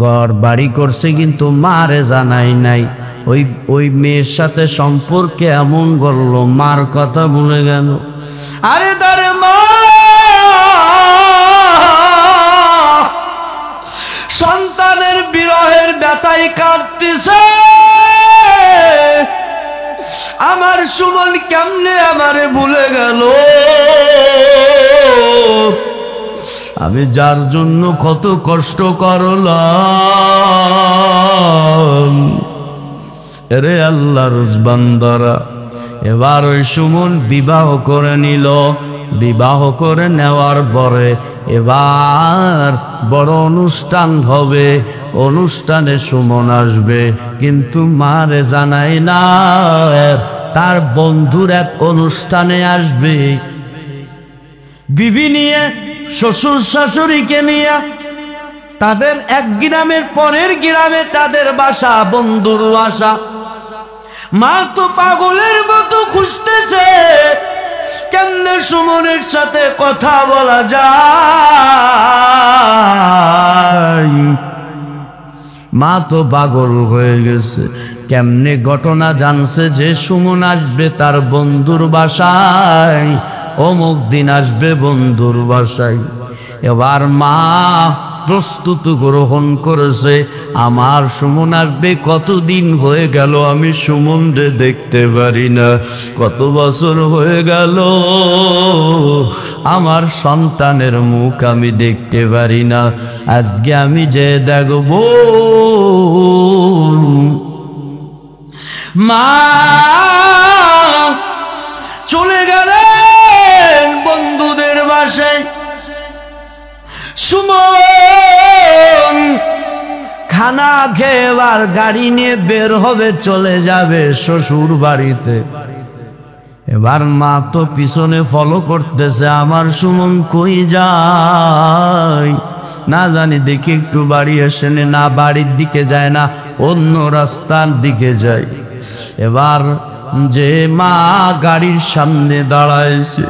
ঘর বাড়ি করছে কিন্তু মারে জানাই নাই। ওই মেয়ের সাথে সম্পর্কে এমন করলো, মার কথা ভুলে গেল। আরে তার মা সন্তানের বিরহের ব্যথায় কাঁদতেছে। আমার সুমন কেমনে আমারে ভুলে গেল, আমি যার জন্য কত কষ্ট করলাম। রে আল্লাহর বান্দারা, এবার ওই সুমন বিবাহ করে নিল। বিবাহ করে নেওয়ার পরে এবার বড় অনুষ্ঠান হবে। অনুষ্ঠানে সুমন আসবে কিন্তু মারে জানাই না, তার বন্ধুর এক অনুষ্ঠানে আসবে। বিবি নিয়ে, শ্বশুর শাশুড়িকে নিয়ে, তাদের এক গ্রামের পরের গ্রামে তাদের বাসা, বন্ধুর বাসা। মা তো পাগলের মতো খুঁজতেছে কেমনে সুমনের সাথে কথা বলা যায়। মা তো পাগল হয়ে গেছে, কেমনে ঘটনা জানছে যে সুমন আসবে তার বন্ধুর বাসায়, অমুক দিন আসবে বন্ধুর বাসায়। এবার মা প্রস্তুত গ্রহণ করেছে, আমার সুমন আসবে। কতদিন হয়ে গেল আমি সুমনরে দেখতে পারি না, কত বছর হয়ে গেল আমার সন্তানের মুখ আমি দেখতে পারি না, আজকে আমি যে দেখব। মা চলে গেলেন বন্ধুদের বাসায়। সুমন খানা খেয়ে এবার গাড়ি নিয়ে বের হবে, চলে যাবে শ্বশুর বাড়িতে। এবার মা তো পিছনে ফলো করতেছে, আমার সুমন কই যায় না জানি, দেখি একটু বাড়ি আসেনি। না, বাড়ির দিকে যায় না, অন্য রাস্তার দিকে যায়। এবার যে মা গাড়ির সামনে দাঁড়াইছে,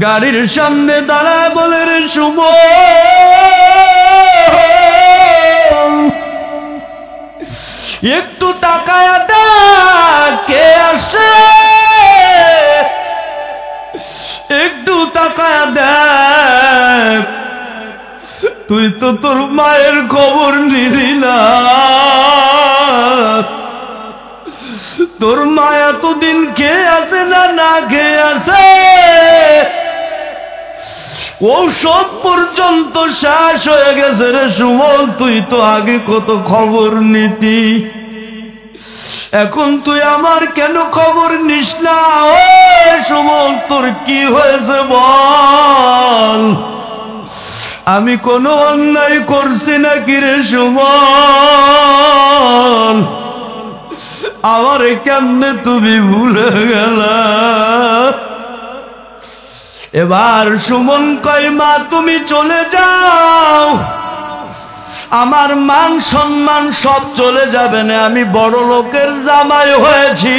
গাড়ির সামনে দাঁড়ায় বলে, রে সুমন একটু তাকায়া দেখ কে আসে, একটু তাকায়া দেখ। তুই তো তোর মায়ের খবর নিলি না, তোর মা এতদিন খেয়ে আছে না না খেয়ে আছে, ঔষধ পর্যন্ত শেষ হয়ে গেছে। রে সুমন, তুই তো আগে কত খবর নিতি, এখন তুই আমার কেন খবর নিস না? ও সুমন, তোর কি হয়েছে বল? আমি কোনো অন্যায় করছি নাকি রে সুমন? আমারে কেমনে তুমি ভুলে গেলা? এবার সুমন কয়, মা তুমি চলে যাও, আমার মান সম্মান সব চলে যাবে না, আমি বড় লোকের জামাই হয়েছি।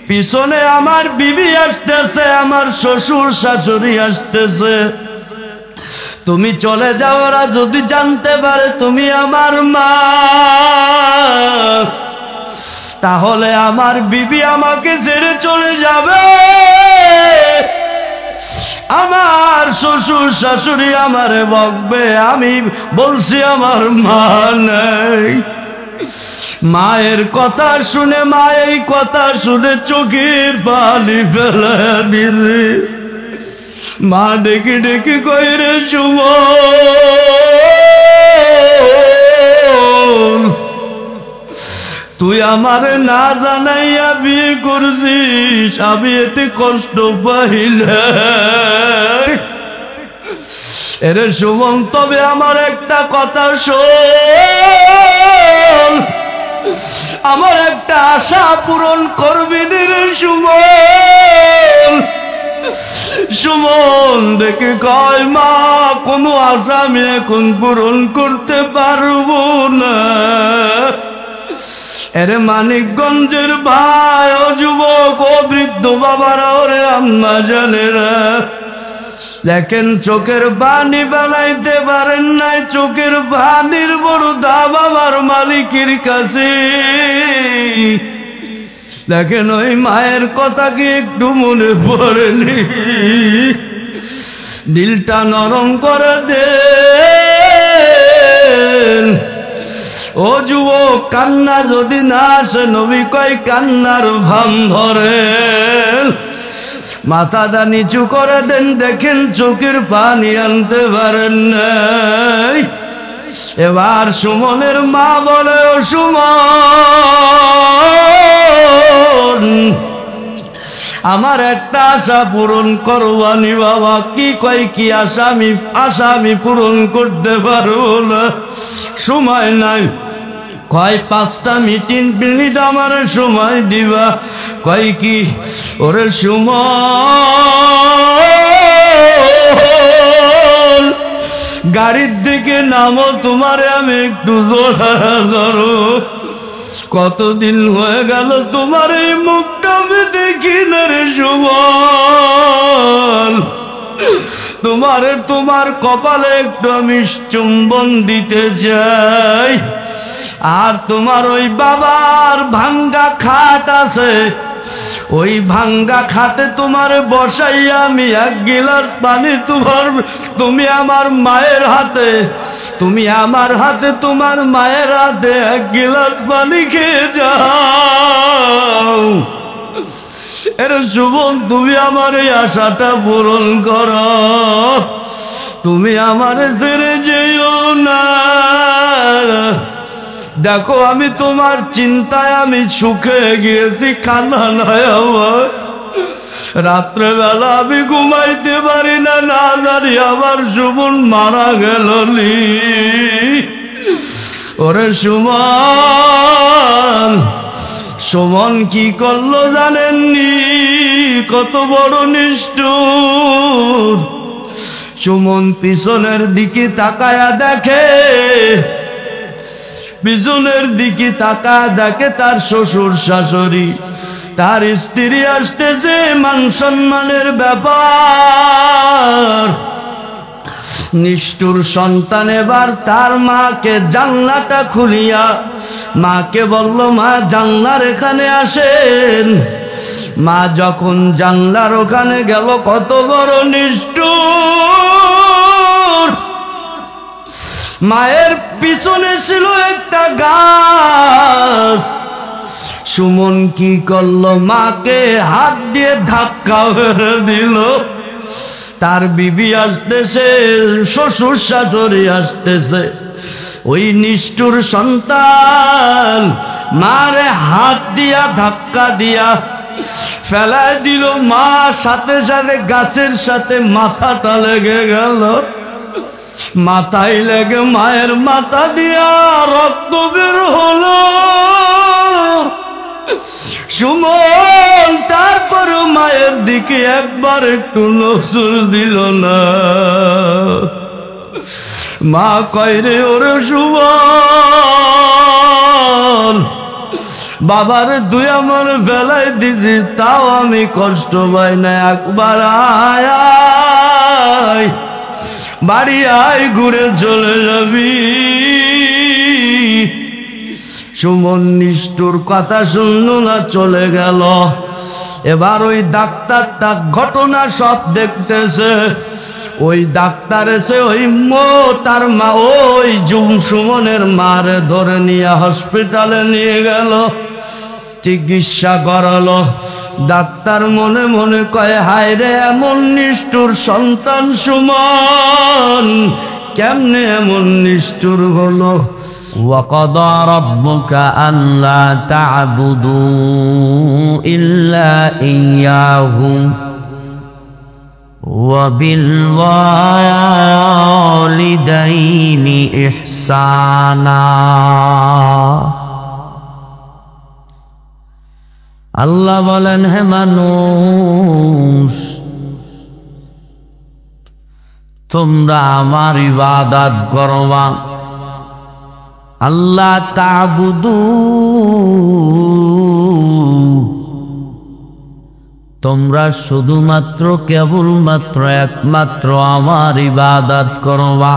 পিছনে আমার বিবি আসতেছে, আমার শ্বশুর শাশুড়ি আসতেছে, তুমি চলে যাও। ওরা যদি জানতে পারে তুমি আমার মা, তাহলে আমার বিবি আমাকে ছেড়ে চলে যাবে, আমার শ্বশুর শাশুড়ি আমারে বকবে। আমি বলছি আমার মা নেই। মায়ের কথা শুনে, মা এই কথা শুনে চোখের পানি ফেলে দিলে। মা ডেকে ডেকে কই, রে সুমন তুই আমার না জানাইয়া বিয়ে করছিস, আমি এতে কষ্ট পাইলে। এরে সুমন, তবে আমার একটা কথা শোন, আমার একটা আশা পূরণ করবি রে সুমন। সুমন দেখে কয়, মা কোনো আশা আমি এখন পূরণ করতে পারবো না। এরে মানিকগঞ্জের ভাই ও যুবক ও বৃদ্ধ বাবারা, ওরে আম্মা জানেরা, দেখেন চোখের পানি বানাইতে পারেন নাই, চোখের পানির বড় দাম আমার মালিকের কাছে। দেখেন ওই মায়ের কথা কি একটু মনে পড়েনি? দিলটা নরম করে দেন। ও যুবক, কান্না যদি না আসে, নবী কয় কান্নার ভান ধরেন, মাথাটা নিচু করে দেন, দেখেন চোখের পানি আনতে পারেন নাই। এবার সুমনের মা বলে, ও সুমন, আমার একটা আশা পূরণ করবানি বাবা। কি কয়, কি আশা? আমি পূরণ করতে পারবো না, সময় নাই। কয় 5টা মিনিট আমার সময় দিবা। কয় কি? ওরে সুমন, গাড়ির দিকে নামো, তোমারে আমি একটু জোড়া ধরো। কতদিন হয়ে গেল তোমার এই মুখটা আমি দেখি না রে সুমন। তোমার কপালে একটু আমি চুম্বন দিতে চাই। আর তোমার ওই বাবার ভাঙ্গা খাট আছে, ওই ভাঙ্গা খাটে তোমার বসাইয়া আমি 1 গিলাস পানি তুমি আমার মায়ের হাতে, তোমার মায়ের হাতে 1 গিলাস পানি খেয়ে যাও। এর সুমন, তুমি আমার এই আশাটা পূরণ করো, তুমি আমার ছেড়ে যেও না। দেখো আমি তোমার চিন্তায় আমি সুখে গিয়েছি, কান্না নয় আমার। রাত্রেবেলা আমি ঘুমাইতে পারি না, না জানি আমার সুমন মারা গেল নি। ওরে সুমন কি করলো জানেননি? কত বড় নিষ্ঠুর। সুমন পিছনের দিকে তাকায়া দেখে, তার শ্বশুর শাশুড়ি, তার স্ত্রী আসতেছে, মান সম্মানের ব্যাপার। নিষ্ঠুর সন্তান এবার তার মাকে জানলাটা খুলিয়া মাকে বলল, মা জানলার এখানে আসেন। মা যখন জানলার ওখানে গেল, কত বড় নিষ্ঠুর। মায়ের পিছনে ছিল একটা গাছ। সুমন কি করলো? মাকে হাত দিয়ে ধাক্কা মেরে দিল। তার বিবি আসতেছে, শ্বশুর শাশুড়ি আসতেছে। ওই নিষ্ঠুর সন্তান মারে হাত দিয়া ধাক্কা দিয়া ফেলায় দিল। মা সাথে সাথে গাছের সাথে মাথাটা লেগে গেল। মাথায় লেগে মায়ের মাথা দিয়া রক্ত বের হলো। সুমন তারপরে মায়ের দিকে একবার একটু নজর দিল না। মা কয়, রে ওরে সুমন, বাবার 2 আমার বেলায় দিছি, তাও আমি কষ্ট পাই না। একবার আয়, বাড়ি আয়, ঘুরে চলে যাবি। সুমন নিষ্ঠুর কথা শুনল না, চলে গেল। এবার ওই ডাক্তারটা ঘটনা সব দেখতেছে। ওই ডাক্তার এসে তার মা ওই সুমনের মারে ধরে নিয়ে হসপিটালে নিয়ে গেল, চিকিৎসা করালো। ডাক্তার মনে মনে কয়, হায় রে, এমন নিষ্ঠুর সন্তান সুমন কেমনে এমন নিষ্ঠুর হলো। وَقَضَى رَبُّكَ أَلَّا تَعْبُدُوا إِلَّا إِيَّاهُ وَبِالْوَالِدَيْنِ إِحْسَانًا। আল্লাহ বলেন, হে মানুষ, তোমরা আমার ইবাদত করবা। আল্লাহ তা'বুদু, তোমরা শুধুমাত্র কেবলমাত্র একমাত্র আমার ইবাদত করবা।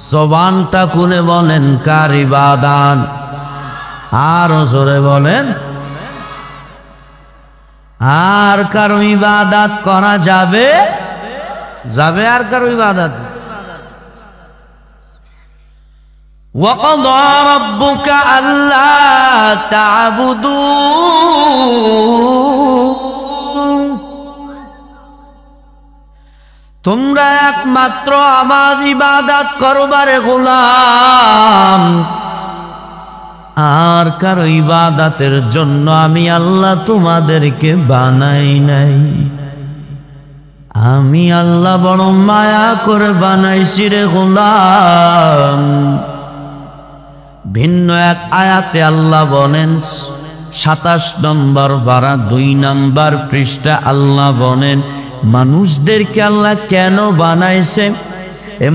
জবানটা খুলে বলেন কার ইবাদত? আর জোরে বলেন, আর কারো ইবাদত করা যাবে? যাবে আর কারো ইবাদত? وَقَضَى رَبُّكَ أَلَّا تَعْبُدُوا তোমরা একমাত্র আমার ইবাদত করবারে গোলাম, আর কারো ইবাদতের জন্য আমি আল্লাহ তোমাদেরকে বানাই নাই। আমি আল্লাহ বড় মায়া করে বানাইছি রে গোলাম। ভিন্ন এক আয়াতে আল্লাহ বলেন, 27 নম্বর পারা 2 নম্বর পৃষ্ঠা, আল্লাহ বলেন মানুষদেরকে আল্লাহ কেন বানাইছে?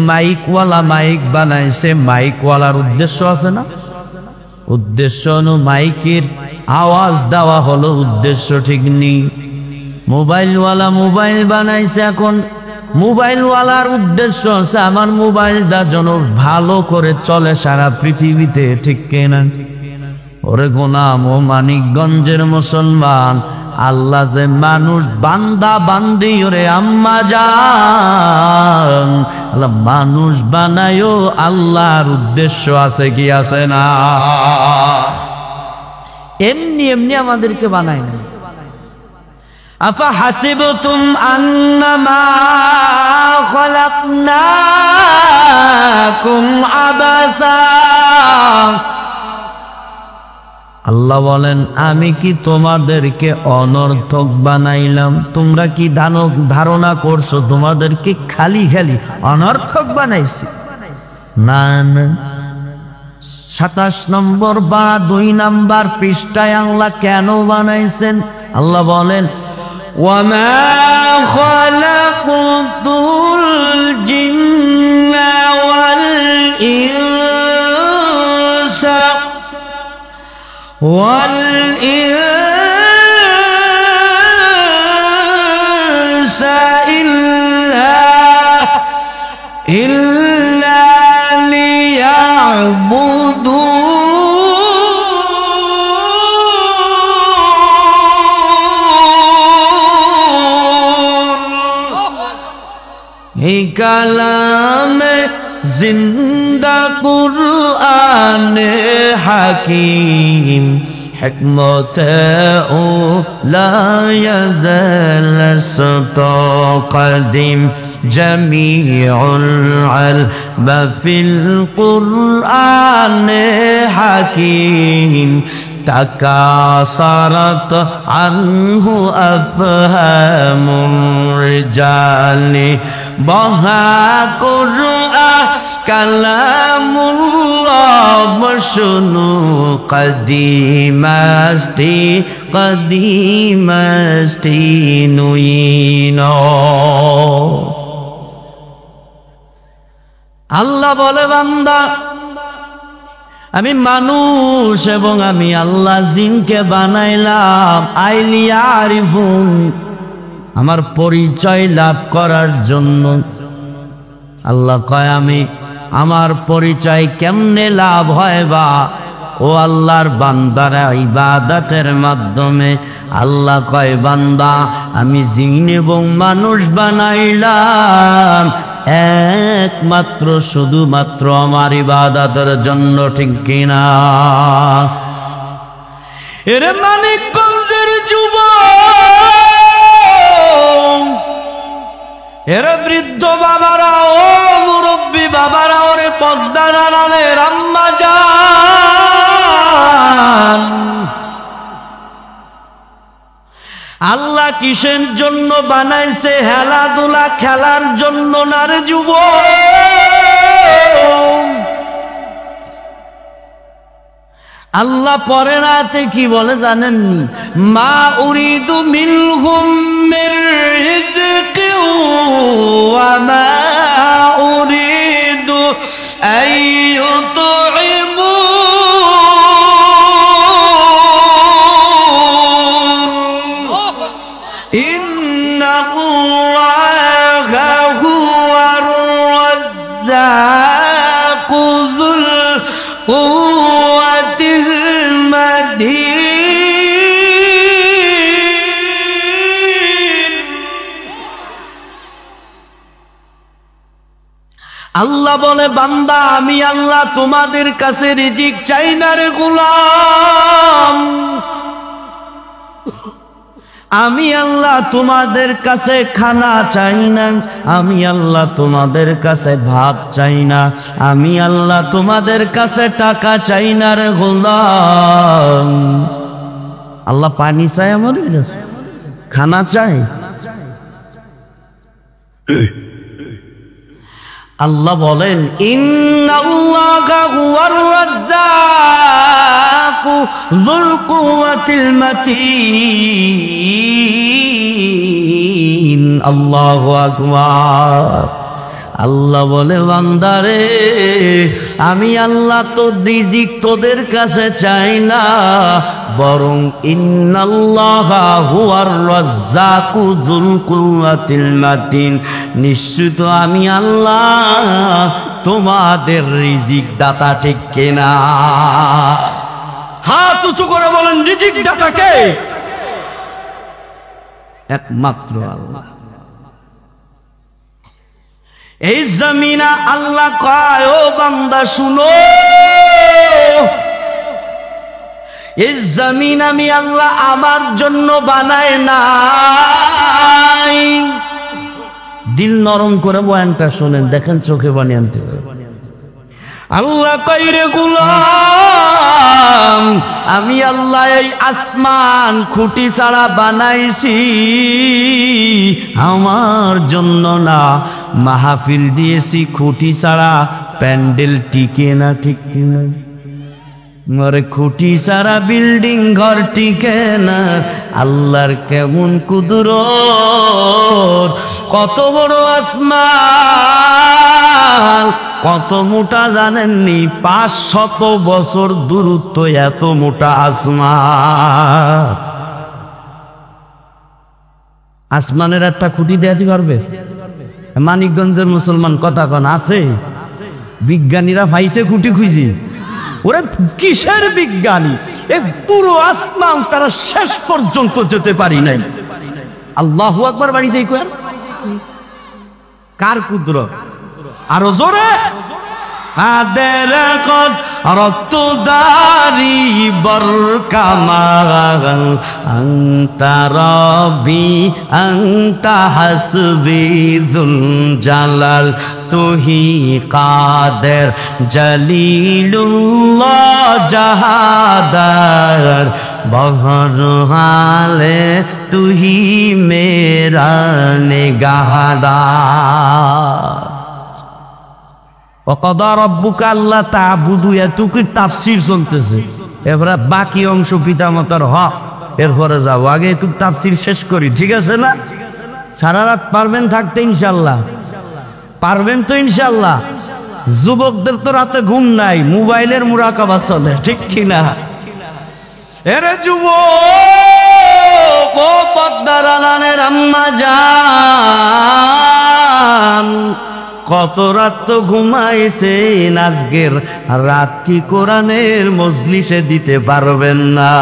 মাইকওয়ালা মাইক বানাইছে, মাইকওয়ালার উদ্দেশ্য আছে না? উদ্দেশ্য হলো মাইকের আওয়াজ দেওয়া হলো উদ্দেশ্য, ঠিক নেই? মোবাইলওয়ালা মোবাইল বানাইছে, এখন মোবাইলওয়ালার উদ্দেশ্য আছে আমার মোবাইলটা যেন ভালো করে চলে সারা পৃথিবীতে, ঠিক কিনা? ওরে গোলাম ও মানিকগঞ্জের মুসলমান, আল্লাহ যে মানুষ বান্দা বান্দি ওরে আম্মা জান, আল্লাহ মানুষ বানায়ও আল্লাহর উদ্দেশ্য আছে কি আছে না? এমনি এমনি আমাদেরকে বানায় না। আফা হাসিবতুম আন্নামা খালাকনাকুম আবাসা, আল্লাহ বলেন আমি কি তোমাদেরকে অনর্থক বানাইলাম? তোমরা কি ধারণা করছো তোমাদেরকে খালি খালি অনর্থক বানাইছি? না না। 27 নম্বর বা 2 নম্বর পৃষ্ঠায় আল্লাহ কেন বানাইছেন? আল্লাহ বলেন ওয়ামা খালাকুতুল জিন্না ওয়াল ইনসা والإنس إلا ليعبدون। এই কালামে জিন্দা কুরআনে হাকিম حكمة لا يزال قديم جميع العلم في القرآن حكيم تكاثرت عنه أفهام الرجال بها قرآن কালামুল্লাহ বসনু কদিমাস্তি কদিমাস্তি নুইন। আল্লাহ বলে বান্দা আমি মানুষ এবং আমি আল্লাহ জিনকে বানাইলাম আইলিয়া আরিফুন, আমার পরিচয় লাভ করার জন্য। আল্লাহ কয় আমি আমার পরিচয় কেমনে লাভ হয় বা ও আল্লাহর বান্দারা ইবাদতের মাধ্যমে। আল্লাহ কয় বান্দা আমি জিন এবং মানুষ বানাইলাম একমাত্র শুধুমাত্র আমার ইবাদতের জন্য, ঠিক কিনা? এর মানিকগঞ্জের যুবক, এর বৃদ্ধ বাবারা, ও মুরব্বী বাবারা, ওরে পর্দার আড়ালের আম্মা জান, আল্লাহ কিসের জন্য বানাইছে? খেলাধুলা খেলার জন্য না রে যুবক। আল্লাহ পরে রাতে কি বলে জানেননি? মা উরিদু মিনহুম মির রিজকি ওয়া মা উরিদু আইয়ুতইমুন। কুওয়াতিল মাতিন। আল্লাহ বলে, বান্দা আমি আল্লাহ তোমাদের কাছে রিজিক চাই না রে গোলাম। আমি আল্লাহ তোমাদের কাছে খানা চাই না, আমি আল্লাহ তোমাদের কাছে ভাত চাই না, আমি আল্লাহ তোমাদের কাছে টাকা চাই না রে গোলাম। আল্লাহ পানি চাই আমাদের কাছে, খানা চাই। আল্লাহ বলেন, ইন্নাল্লাহা হুয়ার রাজ্জাকু যুল কুওয়াতিল মাতিন। আল্লাহু আকবার। আল্লাহ বলে, বান্দারে আমি আল্লাহ তো রিজিক তোদের কাছে চাই না, বরং ইন্নাল্লাহা হুয়ার রাজ্জাকু যুল কুওয়াতিল মাতিন, নিশ্চিত আমি আল্লাহ তোমাদের রিজিক দাতা, ঠিক কিনা? হাত উঁচু করে বলেন, রিজিক দাতা কে? একমাত্র আল্লাহ। এই জমিনা আল্লাহ কয়, ও বান্দা শুনো, এই জমিন আমি আল্লাহ আমার জন্য বানাই নাই। দিল নরম করে বয়ানটা শোনেন, দেখেন চোখে পানি আনতে। আল্লাহ কয়, রে গোলাম আমি আল্লাহ এই আসমান খুঁটি ছাড়া বানাইছি আমার জন্য না। মাহফিল দিয়েছি খুঁটি ছাড়া প্যান্ডেল টিকে না, ঠিক কিনা? মরে খুঁটি সারা বিল্ডিং ঘর টিকে না। আল্লাহর কেমন কুদরত, কত বড় আসমান, কত মোটা জানেননি? 500 বছর দূরত্ব, এত মোটা আসমান। আসমানের একটা খুঁটি দেখাতে পারবে? মানিকগঞ্জের মুসলমান কথা কন আছে? বিজ্ঞানীরা পাইছে খুঁটি খুঁজি। ওরা কিসের বিজ্ঞানী? এই পুরো আসমান তারা শেষ পর্যন্ত যেতে পারি নাই। আল্লাহু আকবার বাড়িতে কয়েন। কার কুদরত? আরো জোরে। আদের কত রক্তদারি বরকামাল আনতা রব্বি আনতা হাসবি যুল জালাল তুহি কাদের জলিলুল্লাহ জাহাদার বহর হালে তুহি মেরা নিগাহদার। ওয়াকাদা রাব্বুকা আল্লা তা'বুদু, এতটুকু তাফসীর চলতেছে। এরপরে বাকি অংশ পিতামাতার হক, এরপরে যাও। আগে একটু তাফসীর শেষ করি, ঠিক আছে না? সারা রাত পারবেন থাকতে ইনশাল্লাহ? পারবেন তো ইনশাল্লাহ? যুবকদের তো রাতে ঘুম নাই, মোবাইলের মুরাকাবা চলে, ঠিক কিনা? এরে যুবক, ও পদ্মার আলানের আম্মা জান, কত রাত তো ঘুমাইছেন, আজকের রাত কি কোরআনের মজলিসে দিতে পারবেন না?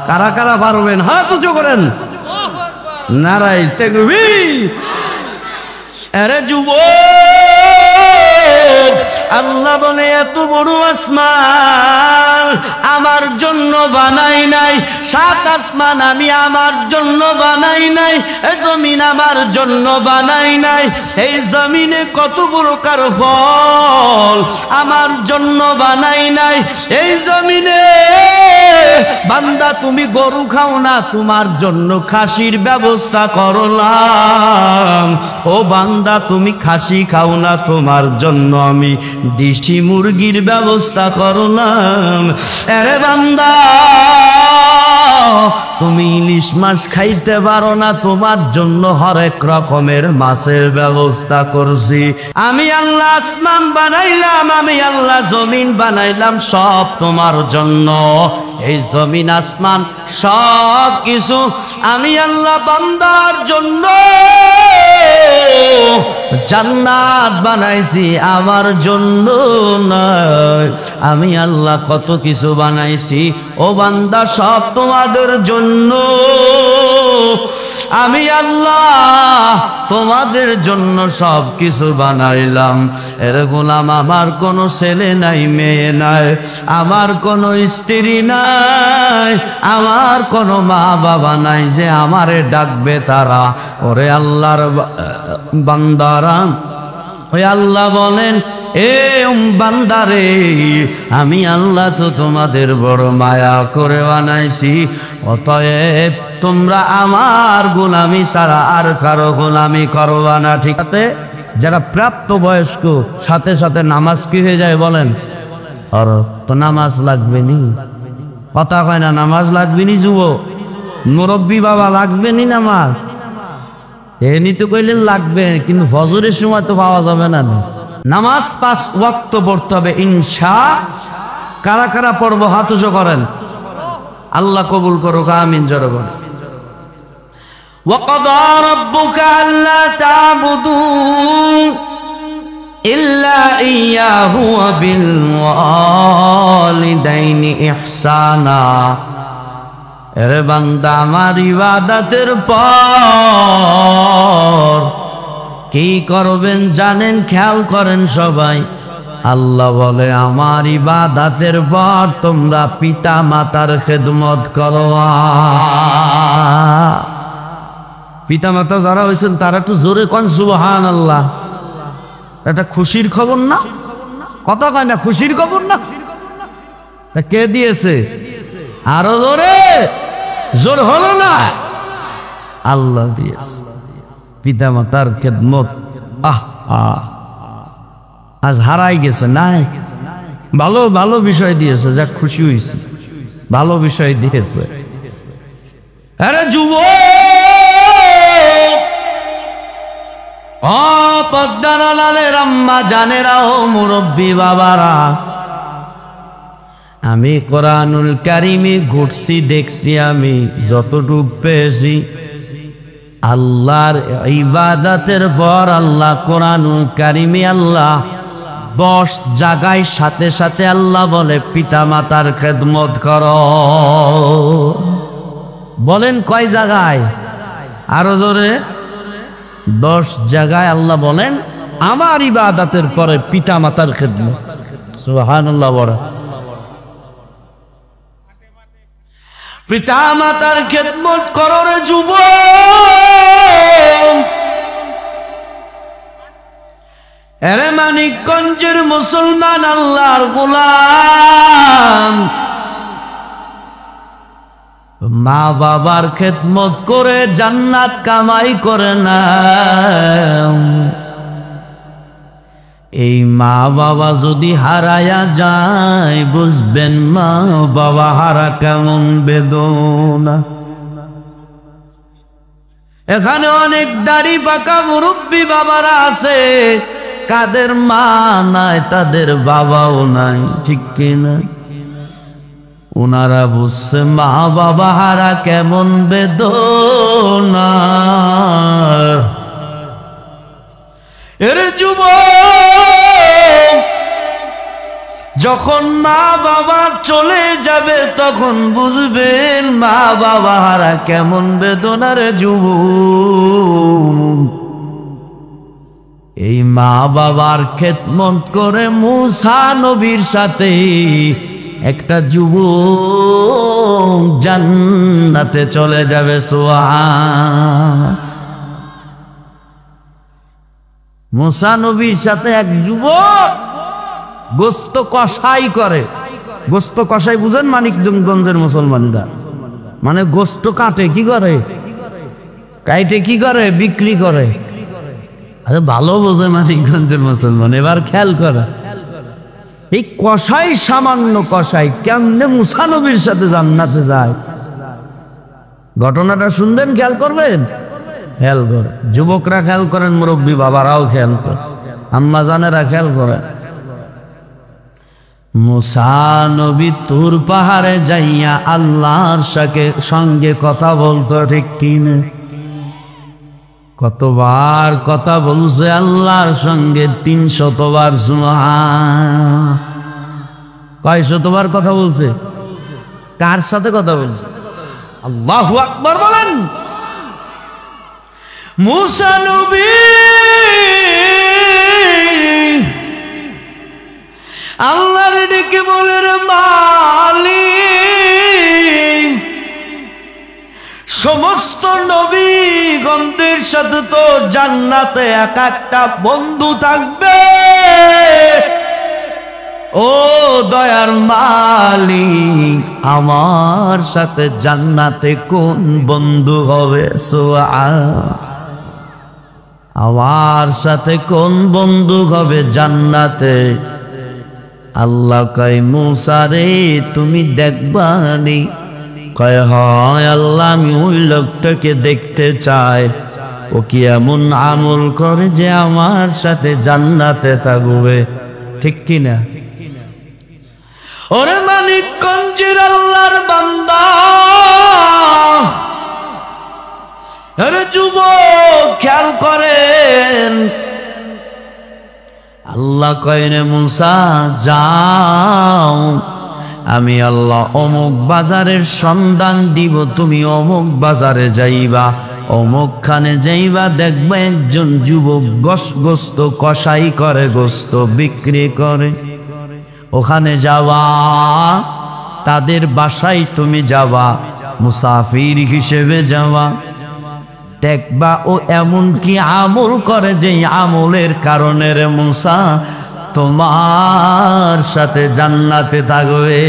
কারা কারা পারবেন হাত উঁচু করেন। নারায়ে তাকবীর। আরে যুবক, আল্লাহ বলে এত বড় আসমান আমার জন্য বানাই নাই, 7 আসমান আমি আমার জন্য বানাই নাই, এই জমিন আমার জন্য বানাই নাই। এই জমিনে কত প্রকার ফল আমার জন্য বানাই নাই। এই জমিনে বান্দা তুমি গরু খাও না, তোমার জন্য খাসির ব্যবস্থা করলাম। ও বান্দা তুমি খাসি খাও না, তোমার জন্য আমি দেশি মুরগির ব্যবস্থা করলাম। আরে বান্দা তুমি ইলিশ মাছ খাইতে পারো না, তোমার জন্য হরেক রকমের মাছের ব্যবস্থা করছি। আমি আল্লাহ আসমান বানাইলাম, আমি আল্লাহ জমিন বানাইলাম, সব তোমার জন্য। এই জমিন আসমান সব কিছু আমি আল্লাহ বান্দার জন্য। জান্নাত বানাইছি আমার জন্য নয়, আমি আল্লাহ কত কিছু বানাইছি, ও বান্দা সব তোমাদের জন্য। আমি আল্লাহ তোমাদের জন্য সব কিছু বানাইলাম। এর গোলাম, আমার কোনো ছেলে নাই, মেয়ে নাই, আমার কোনো স্ত্রী নাই, আমার কোনো মা বাবা নাই যে আমারে ডাকবে তারা। ওরে আল্লাহর বান্দারা, ওই আল্লাহ বলেন, এ বান্দারে, আমি আল্লাহ তো তোমাদের বড় মায়া করে বানাইছি, অতএব তোমরা আমার গোলামি ছাড়া আর কারো গোলামি করবা না। ঠিক আছে? যারা প্রাপ্ত বয়স্ক সাথে সাথে নামাজ কি হয়ে যায় বলেন? আর তো নামাজ লাগবে নি, কথা কয় না, নামাজ লাগবে নি। যুবক মুরব্বী বাবা, লাগবে নি নামাজ? এমনি তো কইলেন লাগবে, কিন্তু ফজরের সময় তো পাওয়া যাবে না। নামাজ 5 ওয়াক্ত পড়তে হবে ইনশা। কারা কারা পড়ব হাত উঁচু করেন, আল্লাহ কবুল করুক, আমিন জোরে বলেন। وَقَضَى رَبُّكَ أَلَّا تَعْبُدُوا إِلَّا إِيَّاهُ وَبِالْوَالِدَيْنِ إِحْسَانًا। এরে বান্দা, আমার ইবাদতের পর কি করবেন জানেন? খেয়াল করেন সবাই। আল্লাহ বলে, আমার ইবাদতের পর তোমরা পিতা মাতার খেদমত করো। পিতা মাতা যারা হয়েছেন তারা একটু জোরে কোন সুবহানাল্লাহ। এটা খুশির খবর না? কথা কয় না, খুশির খবর না? কে দিয়েছে? আরো জোরে, জোর হলো না? আল্লাহ দিয়েছে পিতা মাতার খেদমত। আজ হারাই গেছে, নাই ভালো ভালো বিষয় দিয়েছে, যা খুশি হয়েছে, ভালো বিষয় দিয়েছে। আরে যুবক, ও পদ্মার আড়ালের আম্মা জানেরা, ও মুরব্বী বাবারা, আমি কোরআনুল কারিমে ঘুরছি, দেখছি, আমি যতটুক পেয়েছি, আল্লাহর ইবাদতের পর আল্লাহ কোরআনুল কারিমে আল্লাহ 10 জায়গায় সাথে সাথে আল্লাহ বলে পিতা মাতার খেদমত করো। বলেন কয় জায়গায়? আরো জোরে। 10 জায়গায় আল্লাহ বলেন আমার ইবাদতের পরে পিতা মাতার খেদমত। সুবহানাল্লাহ। বড় পিতা মাতার খেদমত করো রে যুবক। এরে মানিকগঞ্জের মুসলমান, আল্লাহর গোলাম, মা বাবার খেদমত করে জান্নাত কামাই করে না। এই মা বাবা যদি হারায়া যায়, বুঝবেন মা বাবা হারা কেমন বেদনা। এখানে অনেক দাড়ি পাকা মুরব্বী বাবারা আছে, কাদের মা নাই, তাদের বাবাও নাই, ঠিক কিনা? ওনারা বুঝছে মা বাবা হারা কেমন বেদনা। এর যুবক, যখন মা বাবা চলে যাবে তখন বুঝবেন মা বাবা হারা কেমন বেদনার যুবক। এই মা বাবার খেদমত করে মুসা নবীর সাথে একটা যুবক জান্নাতে চলে যাবে। সুবহান। মুসা নবীর সাথে এক যুবক গোস্ত কষাই করে। গোস্ত কষাই বুঝেন? মানিকগঞ্জের মুসলমানরা মানে গোস্ত কাটে, কি করে? কাইটে কি করে? বিক্রি করে। আরে ভালো বোঝে মানিকগঞ্জের মুসলমান। এবার খেয়াল করে, এই কষাই, সামান্য কষাই কেমনে মুসা নবীর সাথে জান্নাতে যায়? ঘটনাটা শুনবেন, খেয়াল করবেন, খেয়াল করে। যুবকরা খেয়াল করেন, মুরব্বী বাবারাও খেয়াল করেন, আম্মা জানেরা খেয়াল করেন। মুসা নবী তুর পাহাড়ে যাইয়া আল্লাহর সঙ্গে কথা বলতো, ঠিক কিনা? কতবার কথা বলছে আল্লাহর সঙ্গে? 300 বার। সুবহান। কয়শতবার কথা বলছে? কার সাথে কথা বলছে? আল্লাহু আকবার বলেন। মুসা নবী আল্লাহর ডেকে বলে, রে মালিক, সমস্ত নবীগণদের সাথে তো জান্নাতে এক একটা বন্ধু থাকবে। ও দয়ার মালিক, আমার সাথে জান্নাতে কোন বন্ধু হবে? আমার সাথে কোন বন্ধু হবে জান্নাতে? আল্লাহ কয়, মুসা রে তুমি দেখবানি? কয়, হয় আল্লাহ, আমি ওই লোকটাকে দেখতে চাই, ও কি এমন আমল করে যে আমার সাথে জান্নাতে থাকবে। ঠিক কিনা? ওরে মানিকগঞ্জের আল্লাহর বান্দা, আরে যুবক খেয়াল করেন, আল্লাহ কয়, রে মুসা যাও, আমি আল্লাহ অমুক বাজারের সন্ধান দিব, তুমি অমুক বাজারে যাইবা, অমুক খানে যাইবা, দেখবা একজন যুবক গোস্ত কষাই করে, গোস্ত বিক্রি করে। ওখানে যাওয়া, তাদের বাসায় তুমি যাওয়া, মুসাফির হিসেবে যাওয়া, দেখবা ও এমন কি আমল করে যে আমলের কারণে রে মুসা তোমার সাথে জান্নাতে থাকবে।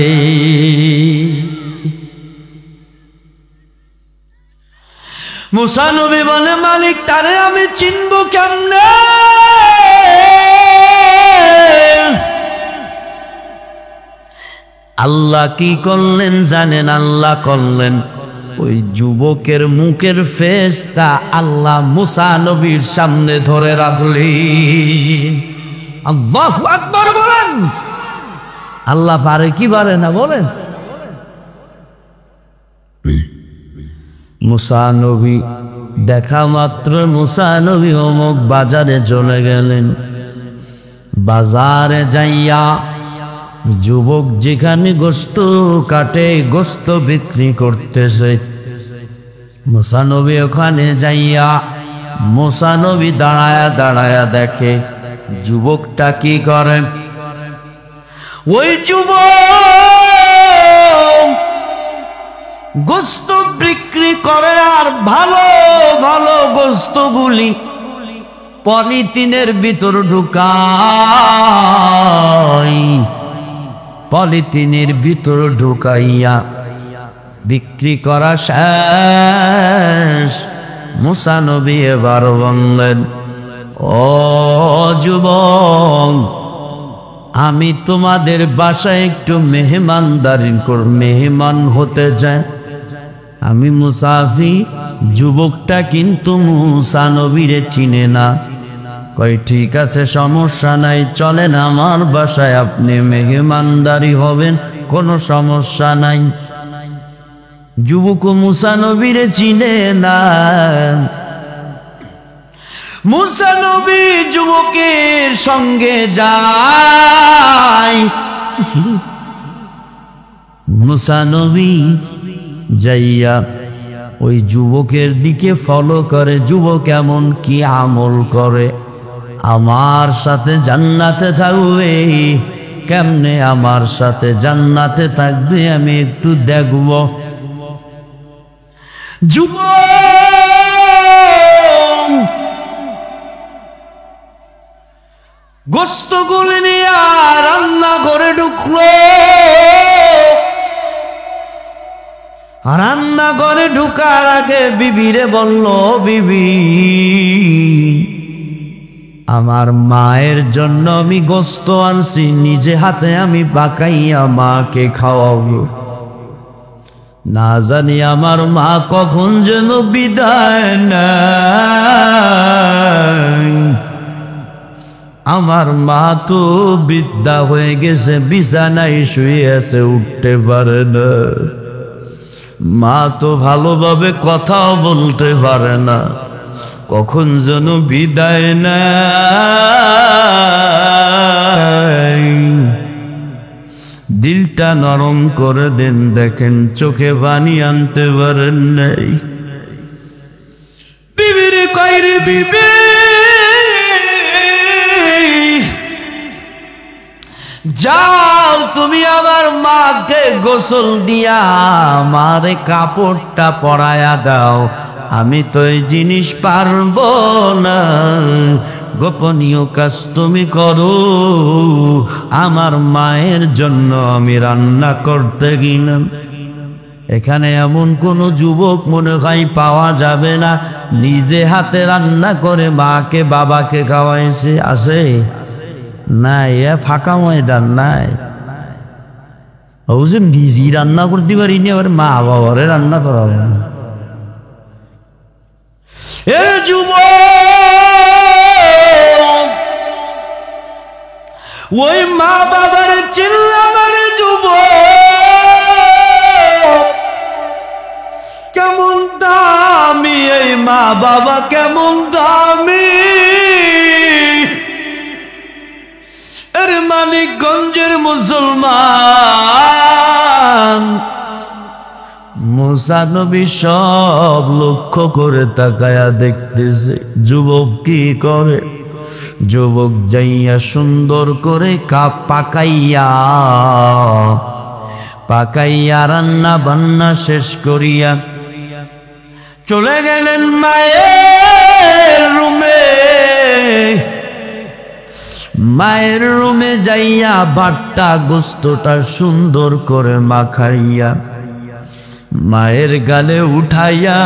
মুসা নবী বলে, মালিক তারে আমি চিনব কেমনে? আল্লাহ কি করলেন জানেন? আল্লাহ করলেন, ওই যুবকের মুখের ফেসটা আল্লাহ মুসা নবীর সামনে ধরে রাখলেন। আল্লাহু আকবার বলেন। আল্লাহ পারে কি পারে না বলেন? মুসা নবী দেখা মাত্র মুসা নবী অমুক বাজারে চলে গেলেন। বাজারে যাইয়া যুবক যেখানে গোস্ত কাটে, গোস্ত বিক্রি করতেছে, মুসা নবী ওখানে যাইয়া মুসা নবী দাঁড়ায়া দাঁড়ায়া দেখে যুবকটা কি করে। ওই যুবক গোস্ত বিক্রি করে, আর ভালো ভালো গোস্তগুলি পলিথিনের ভিতর ঢুকায়, পলিথিনের ভিতর ঢুকাইয়া বিক্রি করা শেষ। মুসা নবী এবার বললেন, ও যুবক, আমি তোমাদের বাসায় একটু মেহমান হতে চাই, আমি মুসাফির। যুবকটা কিন্তু মুসা নবীরে চিনে না। কই ঠিক আছে, সমস্যা নাই, চলেন আমার বাসায়, আপনি মেহমানদারি হবেন, কোনো সমস্যা নাই। যুবক মুসা নবীরে চিনে না। মুসা নবী যুবকের সঙ্গে যায়। মুসা নবী যাইয়া ওই যুবকের দিকে ফলো করে, যুবক এমন কি আমল করে আমার সাথে জান্নাতে থাকবে। কেমনে আমার সাথে জান্নাতে থাকবে আমি একটু দেখব। যুবক গোস্তগুলি নিয়ে রান্না করে ঢুকলো। রান্না করে ঢুকার আগে বিবিরে বলল, বিবি, আমার মায়ের জন্য আমি গোস্ত আনছি, নিজে হাতে আমি পাকাইয়া মাকে খাওয়াবো। না জানি আমার মা কখন যেন বিদায় নেয়। আমার মা তো বৃদ্ধা হয়ে গেছে, বিছানায় শুয়ে আছে, উঠতে পারে না। মা তো ভালোভাবে কথাও বলতে পারে না, কখন যেন বিদায় নেয়। দিলটা নরম করে দেন, দেখেন চোখে পানি আনতে পারেন নাই। বিবির কইরে বিবি যাও তুমি আমার মাকে গোসল দিয়া আমারে কাপড়টা পরায়া দাও, আমি তো এই জিনিস পারবো না, গোপনীয় কাজ তুমি করো, আমার মায়ের জন্য আমি রান্না করতে গেলাম। এখানে এমন কোন যুবক মনে হয় পাওয়া যাবে না নিজে হাতে রান্না করে মাকে বাবাকে খাওয়াইছে, আছে? নাই, ফাঁকা ময়দান নাই। বুঝুন নিজেই রান্না করতে পারিনি, আবার মা বাবারে রান্না করাবে না। এ যুবক, ওই মা বাবার চিল্লাবার যুবক, কেমন দামি এই মা বাবা, কেমন দামি। এর মানিকগঞ্জের মুসলমান মুসা নবী সব লক্ষ্য করে তাকায়া দেখতেছে যুবক কি করে। যুবক যাইয়া সুন্দর করে পাকাইয়া রান্না বান্না শেষ করিয়া চলে গেলেন মায়ের রুমে। মায়ের রুমে যাইয়া ভাতটা গোস্তটা সুন্দর করে মাখাইয়া মায়ের গালে উঠাইয়া